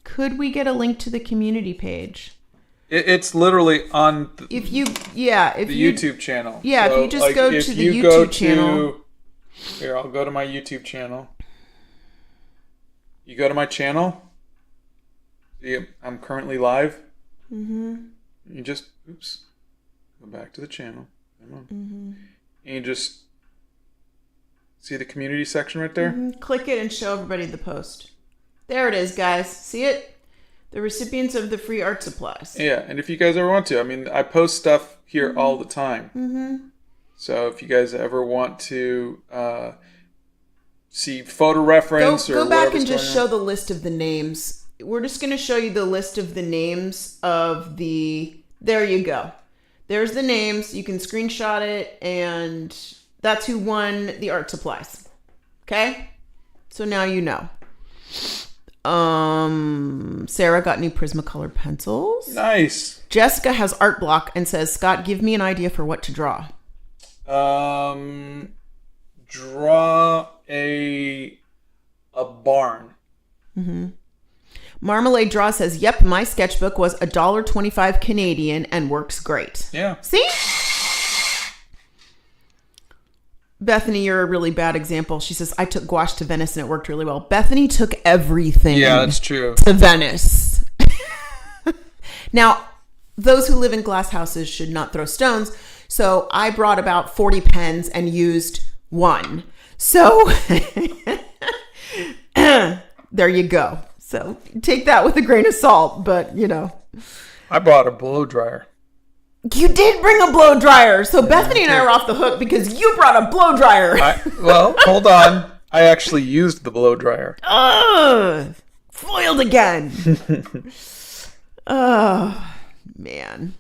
Speaker 1: Could we get a link to the community page?
Speaker 2: It's literally on the
Speaker 1: YouTube
Speaker 2: channel.
Speaker 1: Yeah, so, if you just go to the YouTube channel.
Speaker 2: Here, I'll go to my YouTube channel. You go to my channel. See, I'm currently live.
Speaker 1: Mm-hmm.
Speaker 2: You just, go back to the channel. Come on.
Speaker 1: Mm-hmm.
Speaker 2: And you just see the community section right there?
Speaker 1: Mm-hmm. Click it and show everybody the post. There it is, guys. See it? The recipients of the free art supplies.
Speaker 2: Yeah, and if you guys ever want to, I post stuff here all the time.
Speaker 1: Mm-hmm.
Speaker 2: So if you guys ever want to see photo reference
Speaker 1: go back and just show the list of the names. We're just going to show you the list of the names of the... There you go. There's the names. You can screenshot it, and that's who won the art supplies. Okay? So now you know. Sarah got new Prismacolor pencils.
Speaker 2: Nice.
Speaker 1: Jessica has art block and says, Scott, give me an idea for what to draw.
Speaker 2: Draw a barn.
Speaker 1: Mm-hmm. Marmalade Draw says, yep, my sketchbook was $1.25 Canadian and works great.
Speaker 2: Yeah.
Speaker 1: See? Bethany, you're a really bad example. She says, I took gouache to Venice and it worked really well. Bethany took everything.
Speaker 2: Yeah, that's true.
Speaker 1: To Venice. Now, those who live in glass houses should not throw stones. So I brought about 40 pens and used one. So there you go. So take that with a grain of salt, but
Speaker 2: I brought a blow dryer.
Speaker 1: You did bring a blow dryer. So Bethany and I are off the hook because you brought a blow dryer.
Speaker 2: Well, hold on. I actually used the blow dryer.
Speaker 1: Foiled again. Oh, man.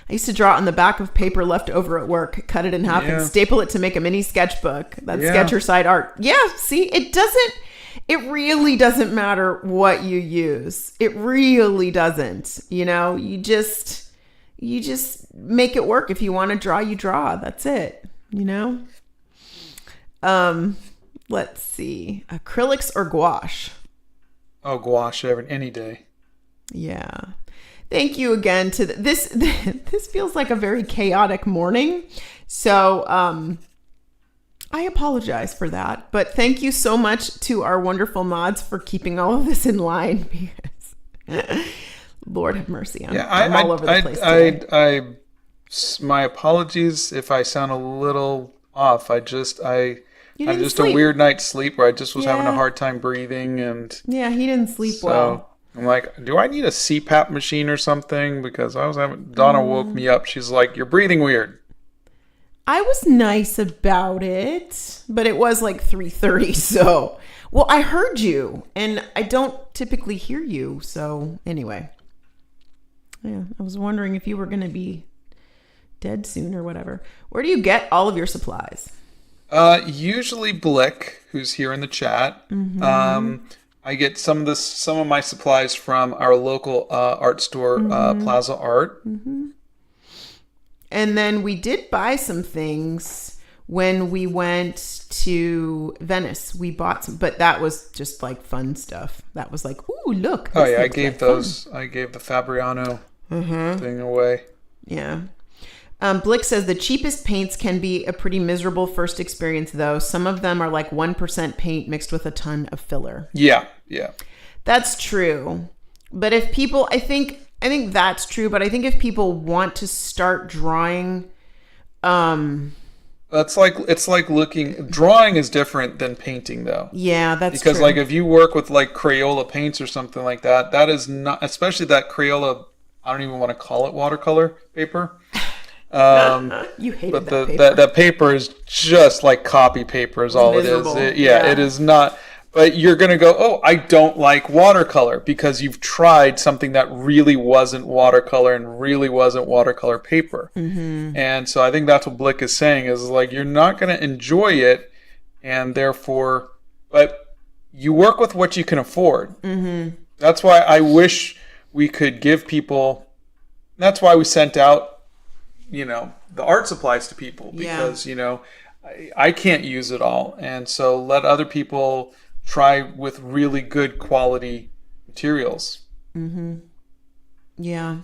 Speaker 1: I used to draw it on the back of paper left over at work, cut it in half and staple it to make a mini sketchbook. That's Sketcher Side Art. Yeah, see, it really doesn't matter what you use. It really doesn't. You just make it work. If you want to draw, you draw. That's it. Let's see. Acrylics or gouache?
Speaker 2: Oh, gouache any day.
Speaker 1: Yeah. Thank you again to this. This feels like a very chaotic morning. So, I apologize for that, but thank you so much to our wonderful mods for keeping all of this in line because Lord have mercy. I'm all over the place today.
Speaker 2: My apologies if I sound a little off. I'm just a weird night's sleep where I just was having a hard time breathing and
Speaker 1: he didn't sleep well.
Speaker 2: I'm like, do I need a CPAP machine or something? Because Donna woke me up. She's like, you're breathing weird.
Speaker 1: I was nice about it, but it was like 3:30. So, well, I heard you and I don't typically hear you. So anyway, I was wondering if you were going to be dead soon or whatever. Where do you get all of your supplies?
Speaker 2: Usually Blick, who's here in the chat.
Speaker 1: Mm-hmm.
Speaker 2: I get some of my supplies from our local art store, Plaza Art.
Speaker 1: Mm-hmm. And then we did buy some things when we went to Venice. We bought some, but that was just like fun stuff. That was like, ooh, look.
Speaker 2: Oh yeah, I gave those. Fun. I gave the Fabriano thing away.
Speaker 1: Yeah. Blick says the cheapest paints can be a pretty miserable first experience, though. Some of them are like 1% paint mixed with a ton of filler.
Speaker 2: Yeah.
Speaker 1: That's true. But if people, I think that's true. But I think if people want to start drawing,
Speaker 2: it's like drawing is different than painting, though.
Speaker 1: Yeah, that's
Speaker 2: because
Speaker 1: true.
Speaker 2: Like if you work with like Crayola paints or something like that, that is not, especially that Crayola. I don't even want to call it watercolor paper.
Speaker 1: You hated
Speaker 2: but
Speaker 1: that paper.
Speaker 2: That paper is just like copy paper is all
Speaker 1: miserable.
Speaker 2: It is. It is not. But you're going to go, oh, I don't like watercolor because you've tried something that really wasn't watercolor and really wasn't watercolor paper. Mm-hmm. And so I think that's what Blick is saying is like, you're not going to enjoy it. And therefore, but you work with what you can afford. Mm-hmm. That's why I wish we could give people, that's why we sent out, the art supplies to people because, I can't use it all. And so let other people try with really good quality materials.
Speaker 1: Mm-hmm. Yeah.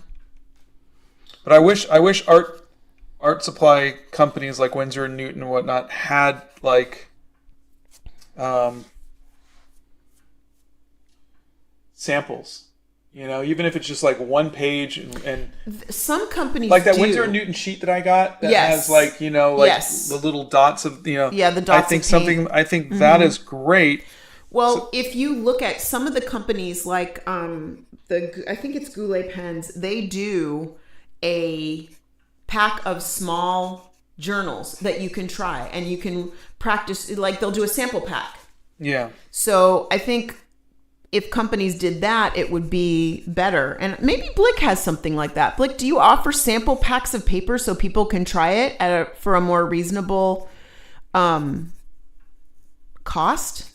Speaker 2: But I wish art supply companies like Winsor and Newton and whatnot had like samples. Even if it's just like one page and
Speaker 1: some companies
Speaker 2: like that
Speaker 1: do.
Speaker 2: Winsor and Newton sheet that I got that has like the little dots of the dots. I think
Speaker 1: mm-hmm.
Speaker 2: that is great.
Speaker 1: Well, if you look at some of the companies like I think it's Goulet Pens, they do a pack of small journals that you can try and you can practice. Like they'll do a sample pack.
Speaker 2: Yeah.
Speaker 1: So I think if companies did that, it would be better. And maybe Blick has something like that. Blick, do you offer sample packs of paper so people can try it for a more reasonable cost?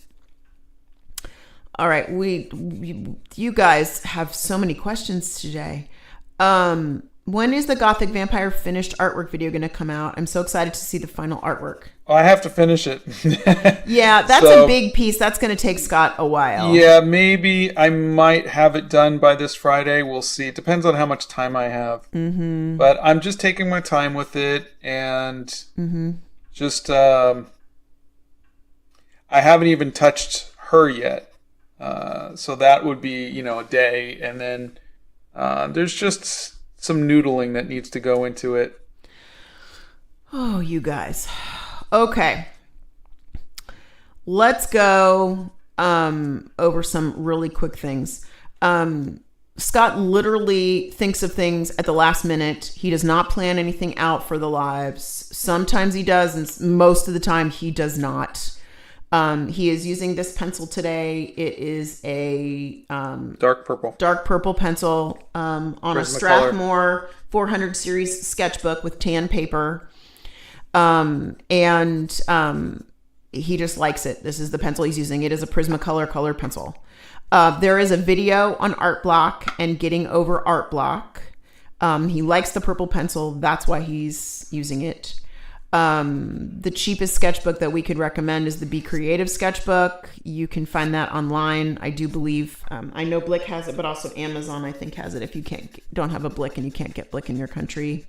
Speaker 1: All right, you guys have so many questions today. When is the Gothic Vampire finished artwork video going to come out? I'm so excited to see the final artwork.
Speaker 2: I have to finish it.
Speaker 1: Yeah, that's a big piece. That's going to take Scott a while.
Speaker 2: Yeah, maybe I might have it done by this Friday. We'll see. It depends on how much time I have. Mm-hmm. But I'm just taking my time with it and just I haven't even touched her yet. So that would be, a day. And then there's just some noodling that needs to go into it.
Speaker 1: Oh, you guys. Okay. Let's go over some really quick things. Scott literally thinks of things at the last minute. He does not plan anything out for the lives. Sometimes he does, and most of the time he does not. He is using this pencil today. It is a
Speaker 2: dark purple
Speaker 1: pencil on a Strathmore 400 series sketchbook with tan paper. He just likes it. This is the pencil he's using. It is a Prismacolor colored pencil. There is a video on Art Block and getting over Art Block. He likes the purple pencil. That's why he's using it. The cheapest sketchbook that we could recommend is the Be Creative sketchbook. You can find that online. I do believe, I know Blick has it, but also Amazon, I think, has it if you don't have a Blick and you can't get Blick in your country.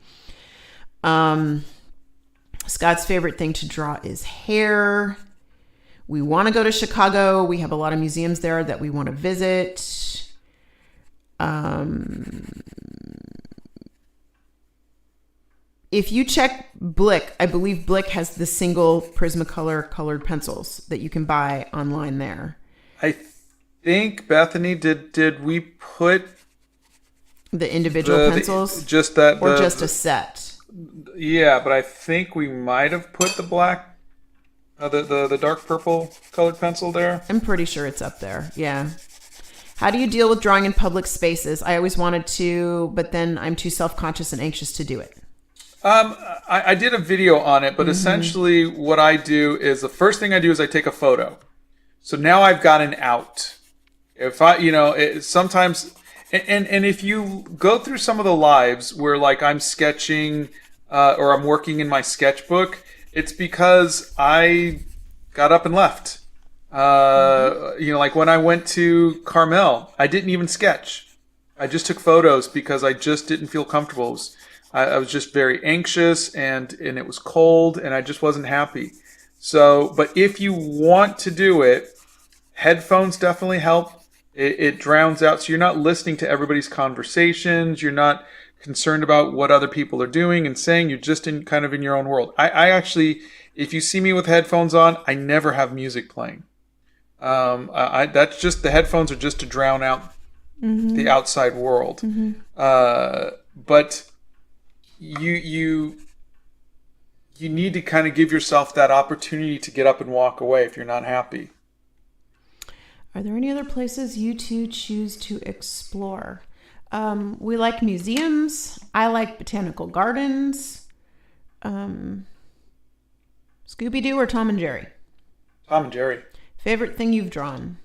Speaker 1: Scott's favorite thing to draw is hair. We want to go to Chicago. We have a lot of museums there that we want to visit. If you check Blick, I believe Blick has the single Prismacolor colored pencils that you can buy online there.
Speaker 2: I think, Bethany, did we put
Speaker 1: the individual pencils?
Speaker 2: Just that?
Speaker 1: Or just a set?
Speaker 2: Yeah, but I think we might have put the black, the dark purple colored pencil there.
Speaker 1: I'm pretty sure it's up there, yeah. How do you deal with drawing in public spaces? I always wanted to, but then I'm too self-conscious and anxious to do it.
Speaker 2: I did a video on it, but essentially what I do is the first thing I do is I take a photo. So now I've got an out. If I, sometimes, and if you go through some of the lives where like I'm sketching, or I'm working in my sketchbook, It's because I got up and left. Like when I went to Carmel, I didn't even sketch. I just took photos because I just didn't feel comfortable. I was just very anxious and it was cold and I just wasn't happy. So, but if you want to do it, headphones definitely help. It drowns out. So you're not listening to everybody's conversations. You're not concerned about what other people are doing and saying. You're just in your own world. I actually, if you see me with headphones on, I never have music playing. That's just, the headphones are just to drown out the outside world. But you need to kind of give yourself that opportunity to get up and walk away if you're not happy.
Speaker 1: Are there any other places you two choose to explore? We like museums. I like botanical gardens. Scooby-Doo or Tom and Jerry?
Speaker 2: Tom and Jerry.
Speaker 1: Favorite thing you've drawn?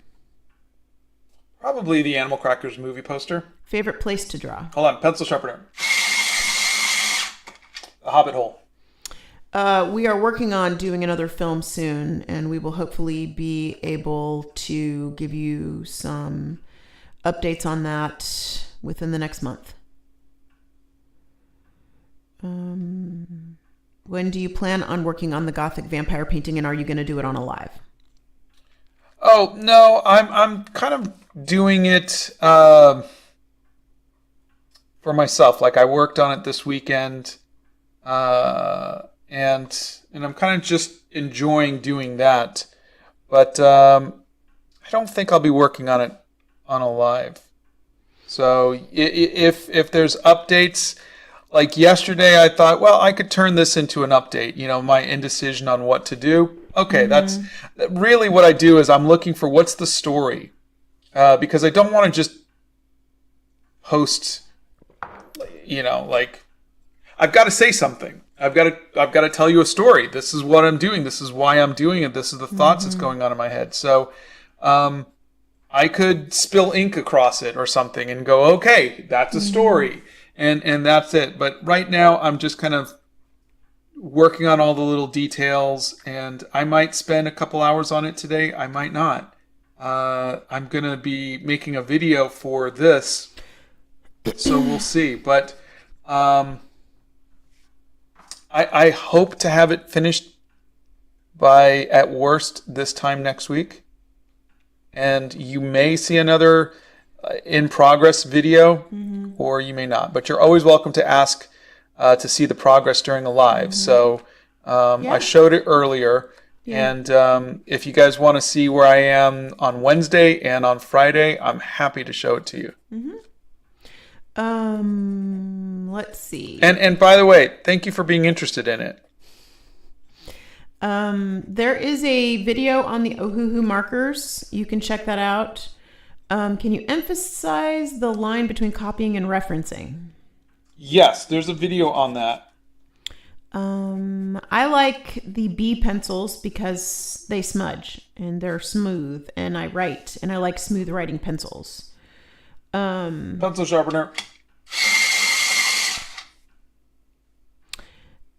Speaker 2: Probably the Animal Crackers movie poster.
Speaker 1: Favorite place to draw?
Speaker 2: Hold on, pencil sharpener. The Hobbit hole.
Speaker 1: We are working on doing another film soon, and we will hopefully be able to give you some updates on that within the next month. When do you plan on working on the Gothic vampire painting, and are you going to do it on a live?
Speaker 2: Oh, no, I'm kind of doing it for myself. Like, I worked on it this weekend, and I'm kind of just enjoying doing that. But I don't think I'll be working on it on a live. So if there's updates, like yesterday, I thought, well, I could turn this into an update. My indecision on what to do. Okay, that's really what I do. Is I'm looking for what's the story, because I don't want to just post. Like I've got to say something. I've got to tell you a story. This is what I'm doing. This is why I'm doing it. This is the thoughts that's going on in my head. So, I could spill ink across it or something and go, okay, that's a story, and that's it. But right now, I'm just kind of working on all the little details, and I might spend a couple hours on it today. I might not. I'm gonna be making a video for this, so we'll see. But I hope to have it finished by, at worst, this time next week. And you may see another in-progress video, or you may not. But you're always welcome to ask to see the progress during a live. So I showed it earlier. Yeah. And if you guys want to see where I am on Wednesday and on Friday, I'm happy to show it to you.
Speaker 1: Let's see.
Speaker 2: And by the way, thank you for being interested in it.
Speaker 1: There is a video on the Ohuhu markers. You can check that out. Can you emphasize the line between copying and referencing?
Speaker 2: Yes, there's a video on that.
Speaker 1: I like the B pencils because they smudge and they're smooth, and I write, and I like smooth writing pencils.
Speaker 2: Pencil sharpener.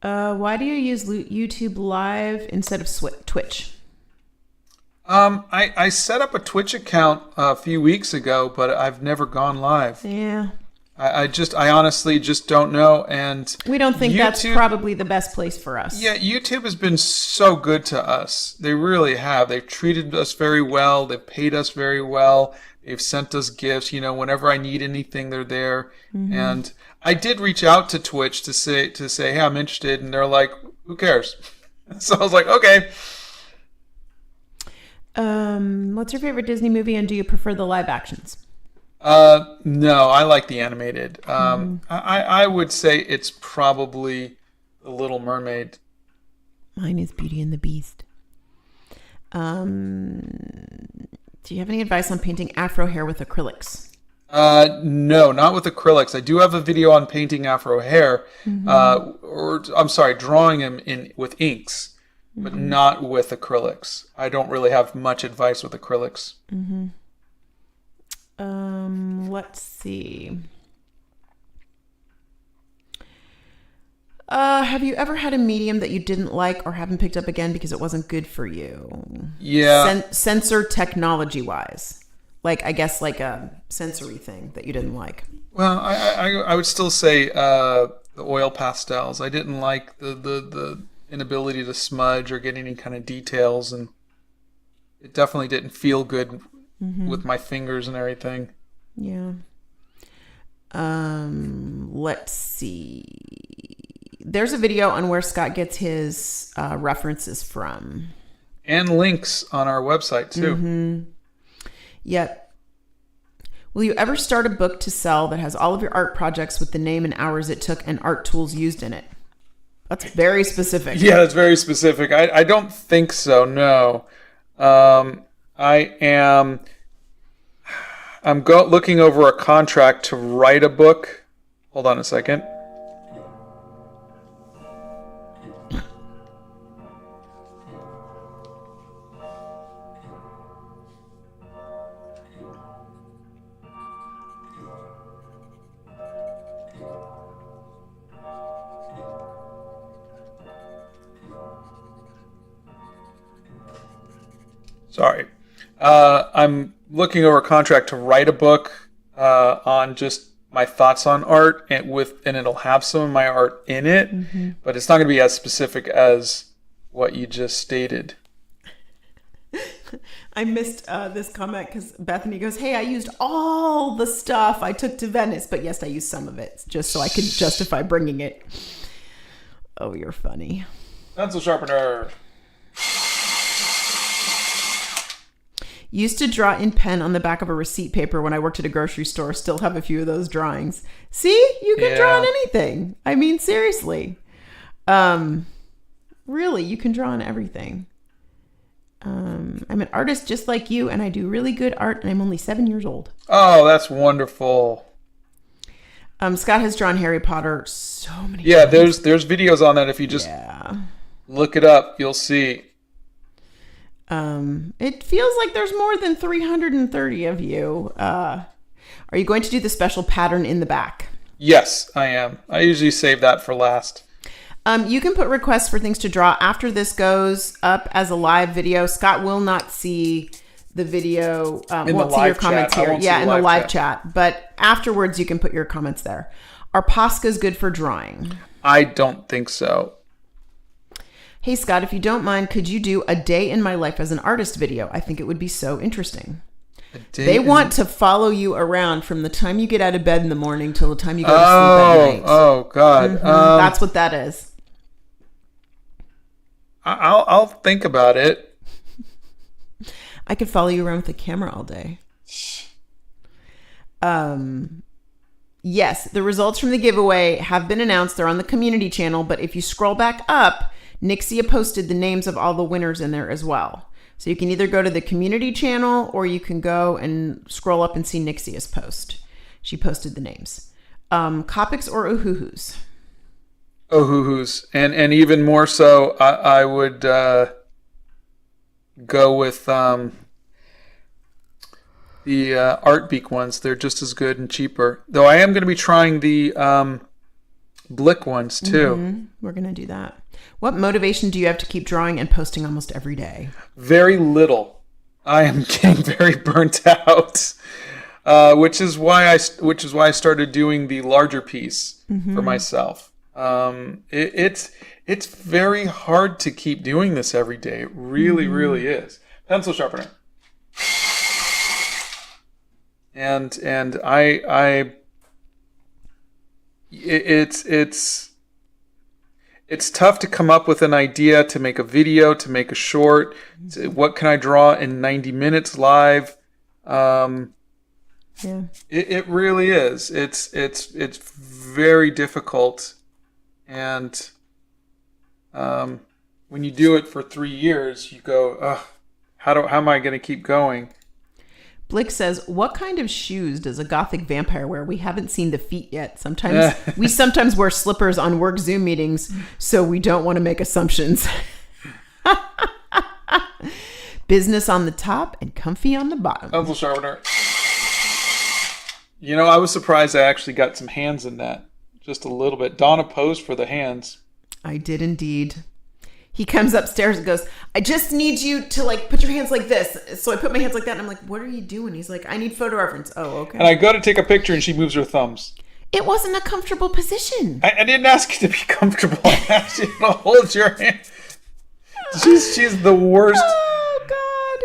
Speaker 1: Why do you use YouTube Live instead of Twitch?
Speaker 2: I set up a Twitch account a few weeks ago, but I've never gone live.
Speaker 1: Yeah.
Speaker 2: I honestly just don't know. And
Speaker 1: we don't think that's probably the best place for us.
Speaker 2: Yeah, YouTube has been so good to us. They really have. They've treated us very well. They've paid us very well. They've sent us gifts. Whenever I need anything, they're there. And I did reach out to Twitch to say, hey, I'm interested. And they're like, who cares? So I was like, okay.
Speaker 1: What's your favorite Disney movie, and do you prefer the live actions?
Speaker 2: No, I like the animated. I would say it's probably The Little Mermaid.
Speaker 1: Mine is Beauty and the Beast. Do you have any advice on painting afro hair with acrylics?
Speaker 2: No, not with acrylics. I do have a video on painting afro hair, drawing them with inks, but not with acrylics. I don't really have much advice with acrylics.
Speaker 1: Let's see. Have you ever had a medium that you didn't like or haven't picked up again because it wasn't good for you?
Speaker 2: Yeah.
Speaker 1: Sensor technology wise. Like, I guess like a sensory thing that you didn't like.
Speaker 2: Well, I would still say the oil pastels. I didn't like the inability to smudge or get any kind of details, and it definitely didn't feel good with my fingers and everything.
Speaker 1: Yeah. Let's see. There's a video on where Scott gets his references from.
Speaker 2: And links on our website, too.
Speaker 1: Yep. Will you ever start a book to sell that has all of your art projects with the name and hours it took and art tools used in it? That's very specific.
Speaker 2: Yeah, that's very specific. I don't think so, no. I'm looking over a contract to write a book. Hold on a second. Sorry. I'm looking over a contract to write a book on just my thoughts on art, and it'll have some of my art in it, but it's not going to be as specific as what you just stated.
Speaker 1: I missed this comment because Bethany goes, "Hey, I used all the stuff I took to Venice, but yes, I used some of it just so I could justify bringing it." Oh, you're funny.
Speaker 2: Pencil sharpener.
Speaker 1: Used to draw in pen on the back of a receipt paper when I worked at a grocery store. Still have a few of those drawings. See, you can draw on anything. I mean, seriously. Really, you can draw on everything. I'm an artist just like you, and I do really good art, and I'm only 7 years old.
Speaker 2: Oh, that's wonderful.
Speaker 1: Scott has drawn Harry Potter so many
Speaker 2: Yeah,
Speaker 1: times.
Speaker 2: there's videos on that. If you just look it up, you'll see.
Speaker 1: It feels like there's more than 330 of you. Are you going to do the special pattern in the back?
Speaker 2: Yes, I am. I usually save that for last.
Speaker 1: You can put requests for things to draw after this goes up as a live video. Scott will not see the video. Won't see your comments here. Yeah, in the live chat. But afterwards, you can put your comments there. Are Poscas good for drawing?
Speaker 2: I don't think so.
Speaker 1: Hey, Scott, if you don't mind, could you do a day in my life as an artist video? I think it would be so interesting. They want to follow you around from the time you get out of bed in the morning till the time you go to sleep at night.
Speaker 2: Oh, God.
Speaker 1: That's what that is.
Speaker 2: I'll think about it.
Speaker 1: I could follow you around with a camera all day. Yes, the results from the giveaway have been announced. They're on the community channel, but if you scroll back up, Nixia posted the names of all the winners in there as well. So you can either go to the community channel or you can go and scroll up and see Nixia's post. She posted the names. Copics or Ohuhus?
Speaker 2: Ohuhus. And even more so, I would go with the Art Beak ones. They're just as good and cheaper. Though I am going to be trying the Blick ones too.
Speaker 1: We're going to do that. What motivation do you have to keep drawing and posting almost every day?
Speaker 2: Very little. I am getting very burnt out, which is why I started doing the larger piece for myself. It's very hard to keep doing this every day. It really, really is. Pencil sharpener. And it's tough to come up with an idea to make a video, to make a short. What can I draw in 90 minutes live? It really is. It's very difficult. And when you do it for 3 years, you go, how am I going to keep going?
Speaker 1: Blick says, what kind of shoes does a gothic vampire wear? We haven't seen the feet yet. We sometimes wear slippers on work Zoom meetings, so we don't want to make assumptions. Business on the top and comfy on the bottom.
Speaker 2: Pencil sharpener. I was surprised I actually got some hands in that. Just a little bit. Donna posed for the hands.
Speaker 1: I did indeed. He comes upstairs and goes, I just need you to like put your hands like this. So I put my hands like that and I'm like, what are you doing? He's like, I need photo reference. Oh, okay.
Speaker 2: And I go to take a picture and she moves her thumbs.
Speaker 1: It wasn't a comfortable position.
Speaker 2: I didn't ask you to be comfortable. I asked you to hold your hand. She's the worst.
Speaker 1: Oh, God.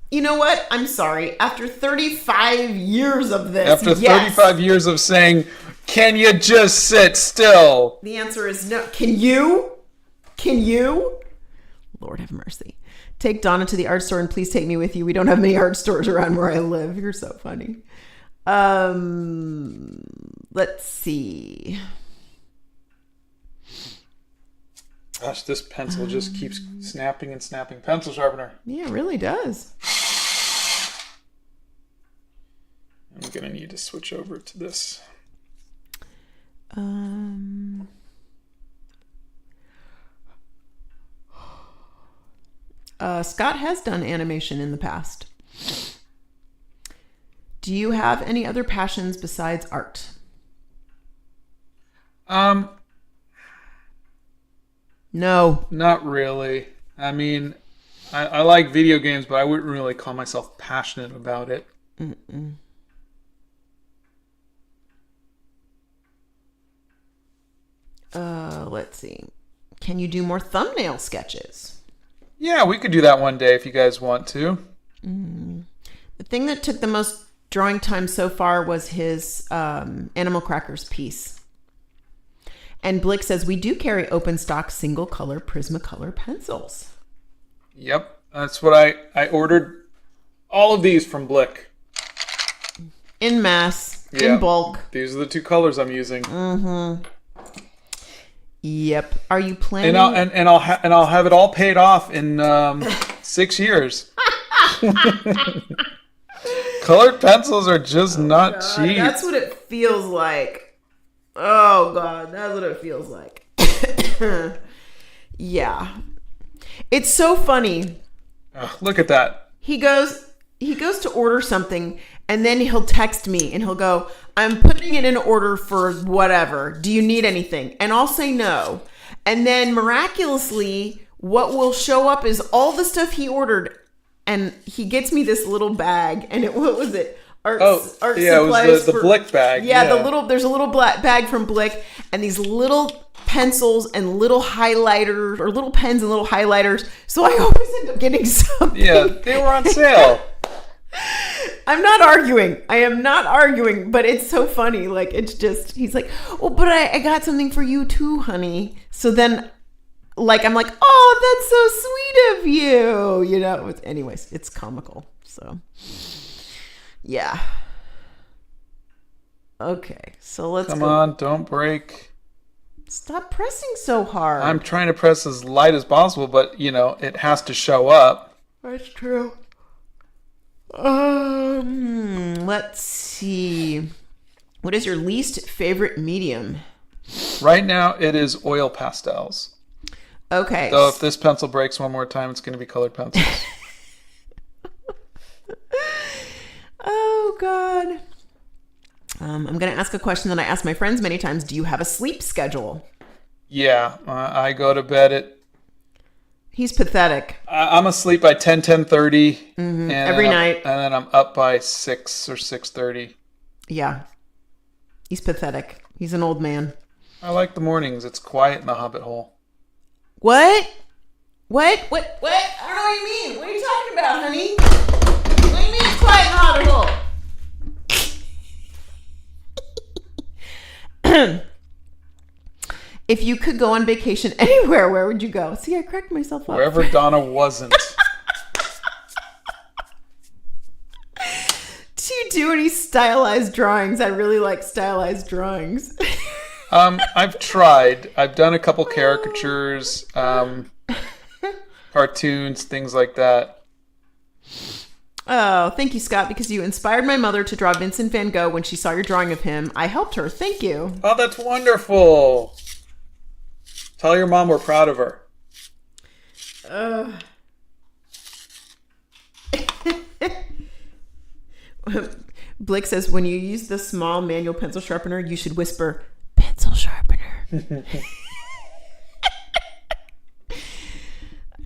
Speaker 1: You know what? I'm sorry. After 35 years of this.
Speaker 2: After 35 years of saying, can you just sit still?
Speaker 1: The answer is no. Can you? Can you? Lord have mercy. Take Donna to the art store and please take me with you. We don't have many art stores around where I live. You're so funny. Let's see.
Speaker 2: Gosh, this pencil just keeps snapping and snapping. Pencil sharpener.
Speaker 1: Yeah, it really does.
Speaker 2: I'm going to need to switch over to this.
Speaker 1: Scott has done animation in the past. Do you have any other passions besides art? No.
Speaker 2: Not really. I mean, I like video games, but I wouldn't really call myself passionate about it.
Speaker 1: Mm-mm. Let's see. Can you do more thumbnail sketches?
Speaker 2: Yeah, we could do that one day if you guys want to.
Speaker 1: The thing that took the most drawing time so far was his Animal Crackers piece. And Blick says, we do carry open stock single color Prismacolor pencils.
Speaker 2: Yep, that's what I ordered. All of these from Blick.
Speaker 1: In mass, in bulk.
Speaker 2: These are the two colors I'm using.
Speaker 1: Mm-hmm. Yep. Are you planning?
Speaker 2: And I'll have it all paid off in 6 years. Colored pencils are just not cheap.
Speaker 1: That's what it feels like. Oh God, that's what it feels like. Yeah. It's so funny.
Speaker 2: Look at that.
Speaker 1: He goes to order something and then he'll text me and he'll go, I'm putting it in order for whatever. Do you need anything? And I'll say no. And then miraculously, what will show up is all the stuff he ordered. And he gets me this little bag. And what was it? Art supplies.
Speaker 2: It was the Blick bag.
Speaker 1: Yeah, there's a little black bag from Blick and these little pencils and little highlighters or little pens and little highlighters. So I always end up getting something.
Speaker 2: Yeah, they were on sale.
Speaker 1: I'm not arguing. I am not arguing, but it's so funny. Like, it's just, he's like, oh, but I got something for you too, honey. So then, like, I'm like, oh, that's so sweet of you. You know, anyways, it's comical. So, yeah. Okay, so let's
Speaker 2: Come on, don't break.
Speaker 1: Stop pressing so hard.
Speaker 2: I'm trying to press as light as possible, but, you know, it has to show up.
Speaker 1: That's true. Let's see. What is your least favorite medium?
Speaker 2: Right now, it is oil pastels.
Speaker 1: Okay.
Speaker 2: So if this pencil breaks one more time, it's going to be colored pencils.
Speaker 1: Oh, God. I'm going to ask a question that I ask my friends many times. Do you have a sleep schedule?
Speaker 2: Yeah, I go to bed at...
Speaker 1: He's pathetic.
Speaker 2: I'm asleep by 10:30
Speaker 1: every night.
Speaker 2: And then I'm up by 6 or 6:30.
Speaker 1: Yeah. He's pathetic. He's an old man.
Speaker 2: I like the mornings. It's quiet in the Hobbit hole.
Speaker 1: What? What? I don't know what you mean. What are you talking about, honey? What do you mean it's quiet in the Hobbit hole? If you could go on vacation anywhere, where would you go? See, I cracked myself up.
Speaker 2: Wherever Donna wasn't.
Speaker 1: Do you do any stylized drawings? I really like stylized drawings.
Speaker 2: I've tried. I've done a couple caricatures, cartoons, things like that.
Speaker 1: Oh, thank you, Scott, because you inspired my mother to draw Vincent van Gogh when she saw your drawing of him. I helped her. Thank you.
Speaker 2: Oh, that's wonderful. Tell your mom we're proud of her.
Speaker 1: Blick says, when you use the small manual pencil sharpener, you should whisper, pencil sharpener.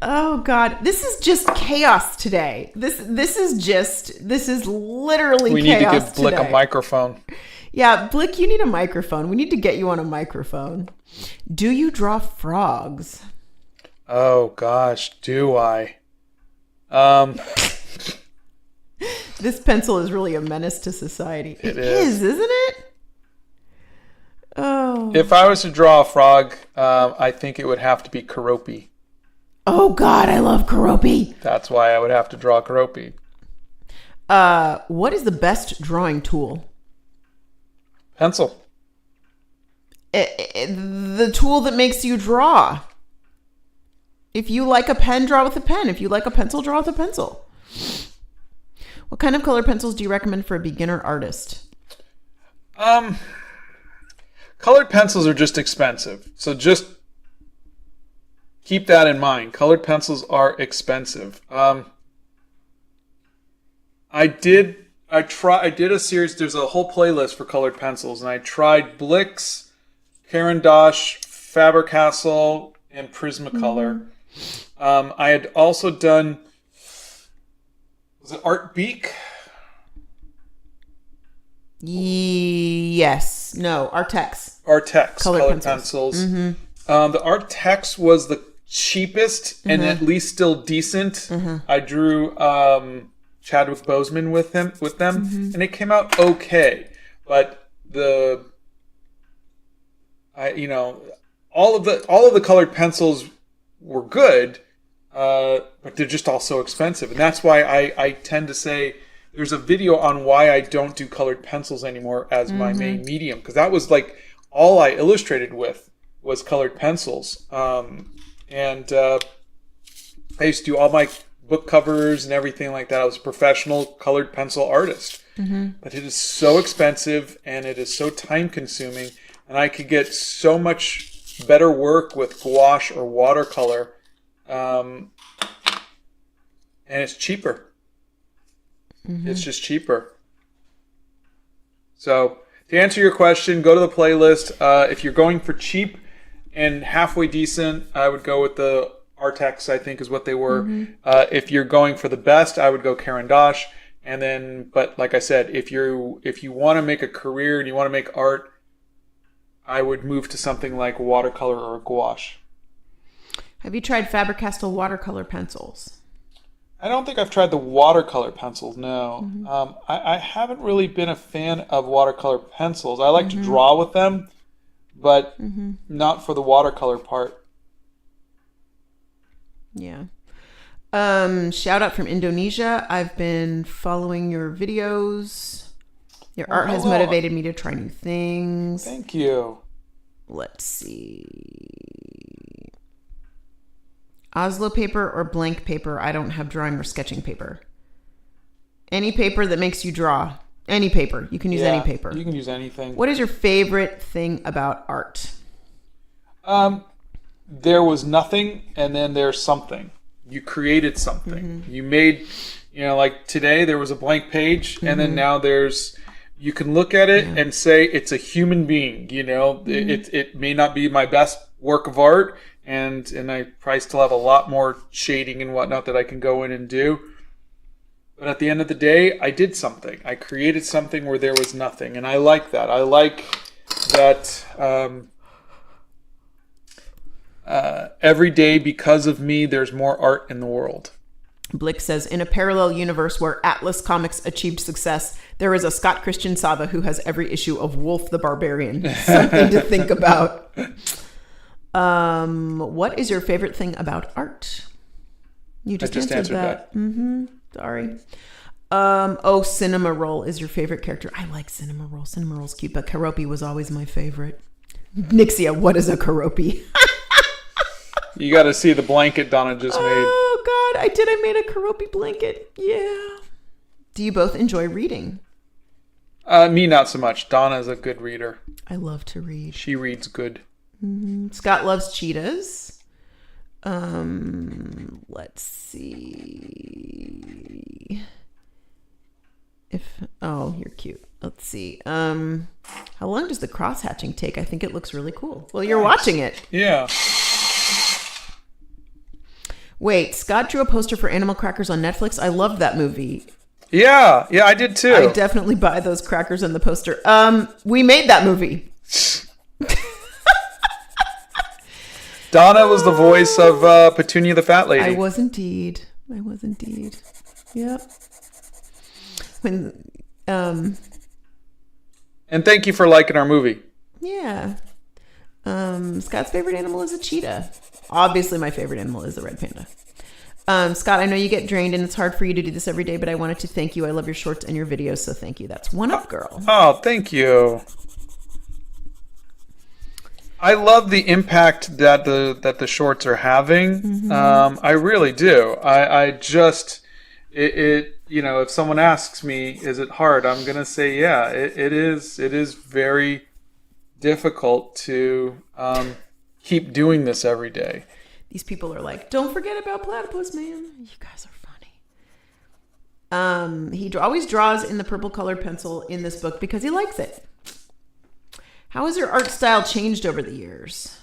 Speaker 1: Oh God, this is just chaos today. This is literally
Speaker 2: we
Speaker 1: chaos
Speaker 2: need to give Blick
Speaker 1: today.
Speaker 2: a microphone.
Speaker 1: Yeah, Blick, you need a microphone. We need to get you on a microphone. Do you draw frogs?
Speaker 2: Oh gosh, do I?
Speaker 1: This pencil is really a menace to society.
Speaker 2: It is,
Speaker 1: isn't it? Oh.
Speaker 2: If I was to draw a frog, I think it would have to be Keroppi.
Speaker 1: Oh God, I love Keroppi.
Speaker 2: That's why I would have to draw Keroppi.
Speaker 1: What is the best drawing tool?
Speaker 2: Pencil.
Speaker 1: The tool that makes you draw. If you like a pen, draw with a pen. If you like a pencil, draw with a pencil. What kind of colored pencils do you recommend for a beginner artist?
Speaker 2: Colored pencils are just expensive. So just keep that in mind. Colored pencils are expensive. I did a series. There's a whole playlist for colored pencils, and I tried Blick's, Caran d'Ache, Faber-Castell, and Prismacolor. I had also done, was it Art Beak?
Speaker 1: Yes. No. Artex.
Speaker 2: Colored pencils. The Artex was the cheapest and at least still decent. I drew Chadwick Boseman with them, and it came out okay. But all of the colored pencils were good, but they're just all so expensive, and that's why I tend to say there's a video on why I don't do colored pencils anymore as my main medium, because that was like all I illustrated with was colored pencils, and I used to do all my book covers and everything like that. I was a professional colored pencil artist, but it is so expensive and it is so time consuming, and I could get so much better work with gouache or watercolor, and it's cheaper. It's just cheaper. So to answer your question, go to the playlist. If you're going for cheap and halfway decent, I would go with the Artex, I think is what they were. If you're going for the best, I would go Caran d'Ache. And then, but like I said, if you want to make a career and you want to make art, I would move to something like watercolor or gouache.
Speaker 1: Have you tried Faber-Castell watercolor pencils?
Speaker 2: I don't think I've tried the watercolor pencils, no. I haven't really been a fan of watercolor pencils. I like to draw with them, but not for the watercolor part.
Speaker 1: Yeah. Shout out from Indonesia. I've been following your videos. Your art has motivated me to try new things.
Speaker 2: Thank you.
Speaker 1: Let's see. Oslo paper or blank paper? I don't have drawing or sketching paper. Any paper that makes you draw. Any paper. You can use any paper.
Speaker 2: You can use anything.
Speaker 1: What is your favorite thing about art?
Speaker 2: There was nothing, and then there's something. You created something. You made, like today there was a blank page, and then now you can look at it and say it's a human being. It may not be my best work of art, and I probably still have a lot more shading and whatnot that I can go in and do. But at the end of the day, I did something. I created something where there was nothing, and I like that. I like that every day, because of me, there's more art in the world.
Speaker 1: Blick says, in a parallel universe where Atlas Comics achieved success, there is a Scott Christian Sava who has every issue of Wolf the Barbarian. Something to think about. What is your favorite thing about art? You just answered that. Sorry. Cinema Roll is your favorite character. I like Cinema Roll. Cinema Roll's cute, but Keroppi was always my favorite. Nixia, what is a Keroppi?
Speaker 2: You got to see the blanket Donna just made.
Speaker 1: Oh, God. I made a Keroppi blanket. Yeah. Do you both enjoy reading?
Speaker 2: Me, not so much. Donna's a good reader.
Speaker 1: I love to read.
Speaker 2: She reads good.
Speaker 1: Scott loves cheetahs. Let's see. You're cute. Let's see. How long does the cross-hatching take? I think it looks really cool. Well, you're watching it.
Speaker 2: Yeah.
Speaker 1: Wait, Scott drew a poster for Animal Crackers on Netflix. I loved that movie.
Speaker 2: Yeah, I did too.
Speaker 1: I definitely buy those crackers and the poster. We made that movie.
Speaker 2: Donna was the voice of Petunia the Fat Lady.
Speaker 1: I was indeed. Yep. When,
Speaker 2: and thank you for liking our movie.
Speaker 1: Yeah. Scott's favorite animal is a cheetah. Obviously, my favorite animal is the red panda. Scott, I know you get drained and it's hard for you to do this every day, but I wanted to thank you. I love your shorts and your videos, so thank you. That's one up, girl.
Speaker 2: Oh, thank you. I love the impact that the shorts are having. Mm-hmm. I really do. I just if someone asks me, is it hard? I'm gonna say, yeah, it is. It is very difficult to keep doing this every day.
Speaker 1: These people are like, don't forget about platypus, man. You guys are funny. He always draws in the purple colored pencil in this book because he likes it. How has your art style changed over the years?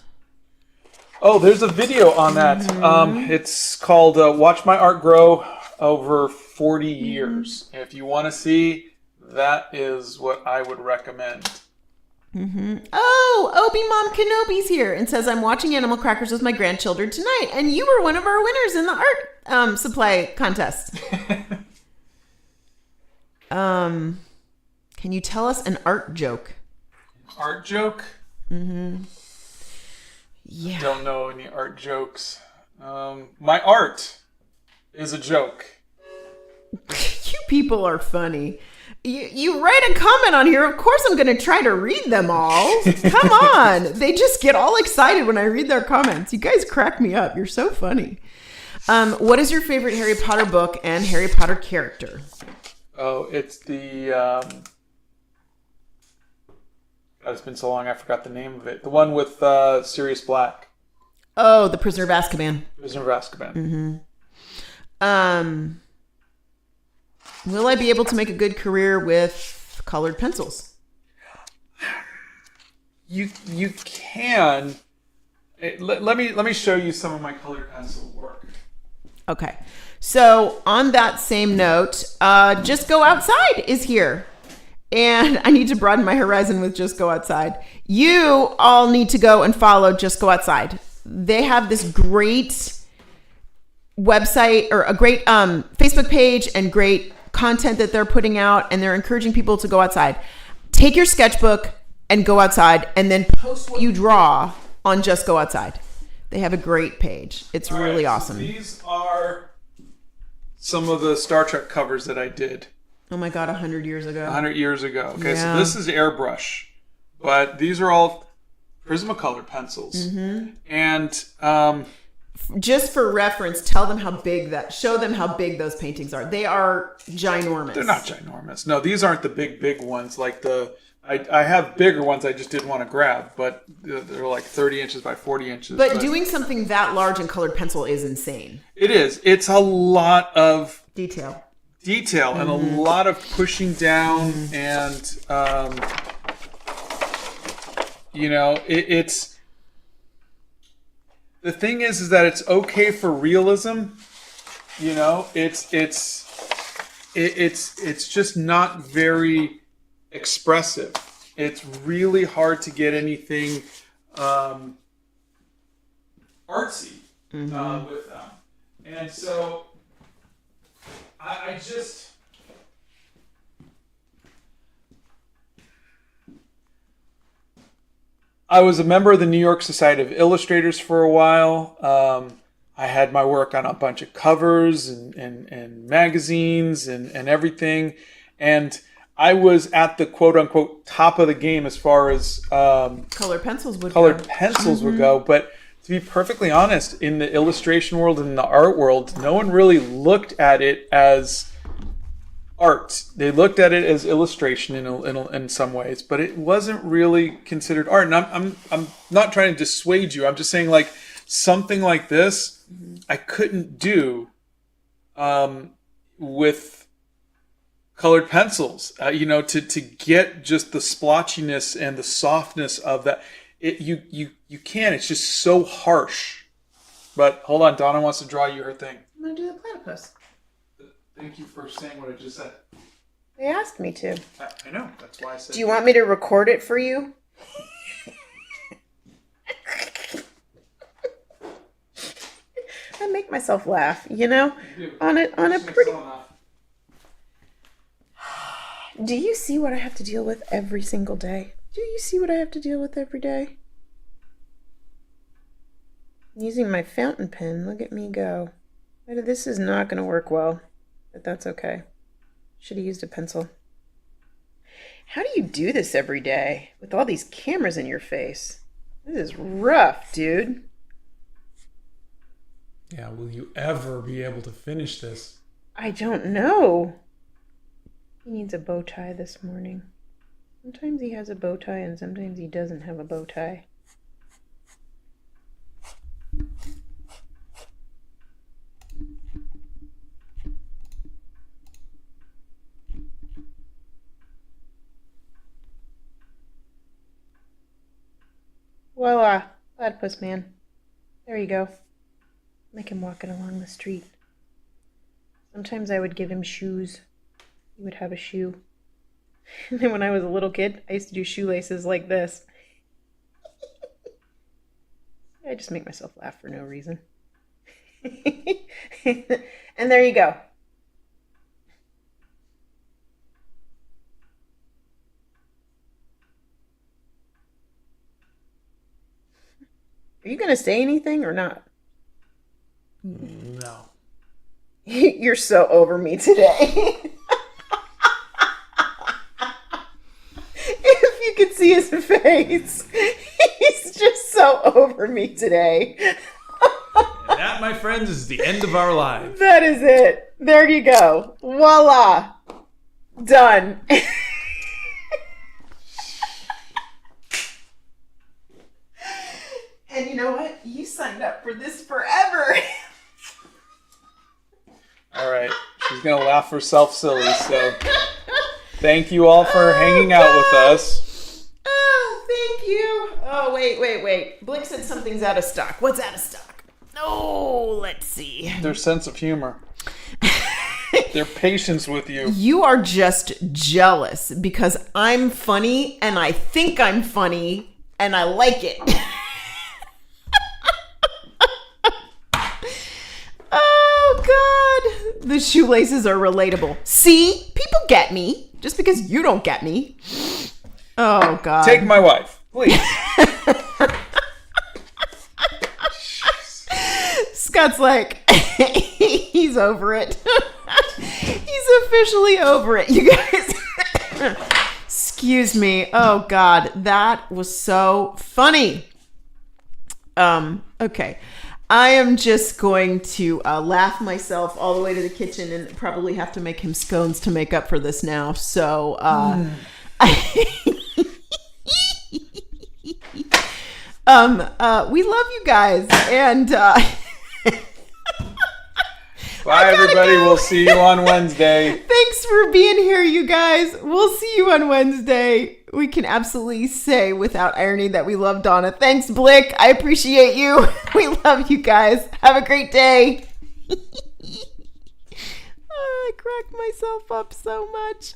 Speaker 2: Oh, there's a video on that. Mm-hmm. It's called Watch My Art Grow Over 40 Years. Mm-hmm. If you want to see, that is what I would recommend.
Speaker 1: Mm-hmm. Oh, Obi-Mom Kenobi's here and says, I'm watching Animal Crackers with my grandchildren tonight, and you were one of our winners in the art supply contest. Can you tell us an art joke?
Speaker 2: Art joke?
Speaker 1: Mm-hmm. Yeah.
Speaker 2: I don't know any art jokes. My art is a joke.
Speaker 1: You people are funny. You write a comment on here. Of course I'm going to try to read them all. Come on. They just get all excited when I read their comments. You guys crack me up. You're so funny. What is your favorite Harry Potter book and Harry Potter character?
Speaker 2: Oh, it's the... it's been so long I forgot the name of it. The one with Sirius Black.
Speaker 1: Oh, The Prisoner of Azkaban.
Speaker 2: Prisoner of Azkaban.
Speaker 1: Mm-hmm. Will I be able to make a good career with colored pencils?
Speaker 2: You can. Let me show you some of my colored pencil work.
Speaker 1: Okay. So on that same note, Just Go Outside is here. And I need to broaden my horizon with Just Go Outside. You all need to go and follow Just Go Outside. They have this great website or a great Facebook page and great content that they're putting out, and they're encouraging people to go outside. Take your sketchbook and go outside, and then post what you draw on Just Go Outside. They have a great page. It's really awesome.
Speaker 2: So these are some of the Star Trek covers that I did.
Speaker 1: Oh my God, 100 years ago.
Speaker 2: 100 years ago. Okay,
Speaker 1: yeah.
Speaker 2: So this is airbrush, but these are all Prismacolor pencils. Mm-hmm. And
Speaker 1: just for reference, show them how big those paintings are. They are ginormous.
Speaker 2: They're not ginormous. No, these aren't the big ones. Like I have bigger ones I just didn't want to grab, but they're like 30 inches by 40 inches.
Speaker 1: But doing something that large in colored pencil is insane.
Speaker 2: It is. It's a lot of
Speaker 1: detail
Speaker 2: mm-hmm. and a lot of pushing down mm-hmm. and it's the thing is that it's okay for realism. It's just not very expressive. It's really hard to get anything artsy mm-hmm. With them. And so I just... I was a member of the New York Society of Illustrators for a while. I had my work on a bunch of covers and magazines and everything. And I was at the quote-unquote top of the game as far as
Speaker 1: colored pencils would
Speaker 2: mm-hmm. go. But to be perfectly honest, in the illustration world and in the art world, no one really looked at it as art. They looked at it as illustration in some ways, but it wasn't really considered art. And I'm not trying to dissuade you. I'm just saying, like, something like this, I couldn't do with colored pencils, to get just the splotchiness and the softness of that. You can. It's just so harsh. But hold on, Donna wants to draw you her thing.
Speaker 1: I'm going to do the platypus.
Speaker 2: Thank you for saying what I just said.
Speaker 1: They asked me to.
Speaker 2: I know. That's why I said.
Speaker 1: Do you want me to record it for you? I make myself laugh, on a pretty. Do you see what I have to deal with every single day? Do you see what I have to deal with every day? I'm using my fountain pen. Look at me go. This is not going to work well, but that's okay. Should have used a pencil. How do you do this every day with all these cameras in your face? This is rough, dude.
Speaker 3: Yeah, will you ever be able to finish this?
Speaker 1: I don't know. He needs a bow tie this morning. Sometimes he has a bow tie and sometimes he doesn't have a bow tie. Voila, platypus man. There you go. Make him walk it along the street. Sometimes I would give him shoes. He would have a shoe. And then when I was a little kid, I used to do shoelaces like this. I just make myself laugh for no reason. And there you go. Are you going to say anything or not?
Speaker 3: No.
Speaker 1: You're so over me today. If you could see his face, he's just so over me today.
Speaker 3: And that, my friends, is the end of our lives.
Speaker 1: That is it. There you go. Voila. Done. And you know what? You signed up for this forever.
Speaker 2: All right. She's going to laugh herself silly, so thank you all for hanging out with us.
Speaker 1: Oh, thank you. Oh, wait. Blink said something's out of stock. What's out of stock? Oh, let's see.
Speaker 2: Their sense of humor. Their patience with you.
Speaker 1: You are just jealous because I'm funny and I think I'm funny and I like it. Oh, God. The shoelaces are relatable. See? People get me. Just because you don't get me. Oh, God.
Speaker 2: Take my wife, please.
Speaker 1: Scott's like, he's over it. He's officially over it, you guys. Excuse me. Oh, God. That was so funny. Okay. I am just going to laugh myself all the way to the kitchen and probably have to make him scones to make up for this now. So, we love you guys. And,
Speaker 2: bye, everybody. Go. We'll see you on Wednesday.
Speaker 1: Thanks for being here, you guys. We'll see you on Wednesday. We can absolutely say without irony that we love Donna. Thanks, Blick. I appreciate you. We love you guys. Have a great day. I crack myself up so much.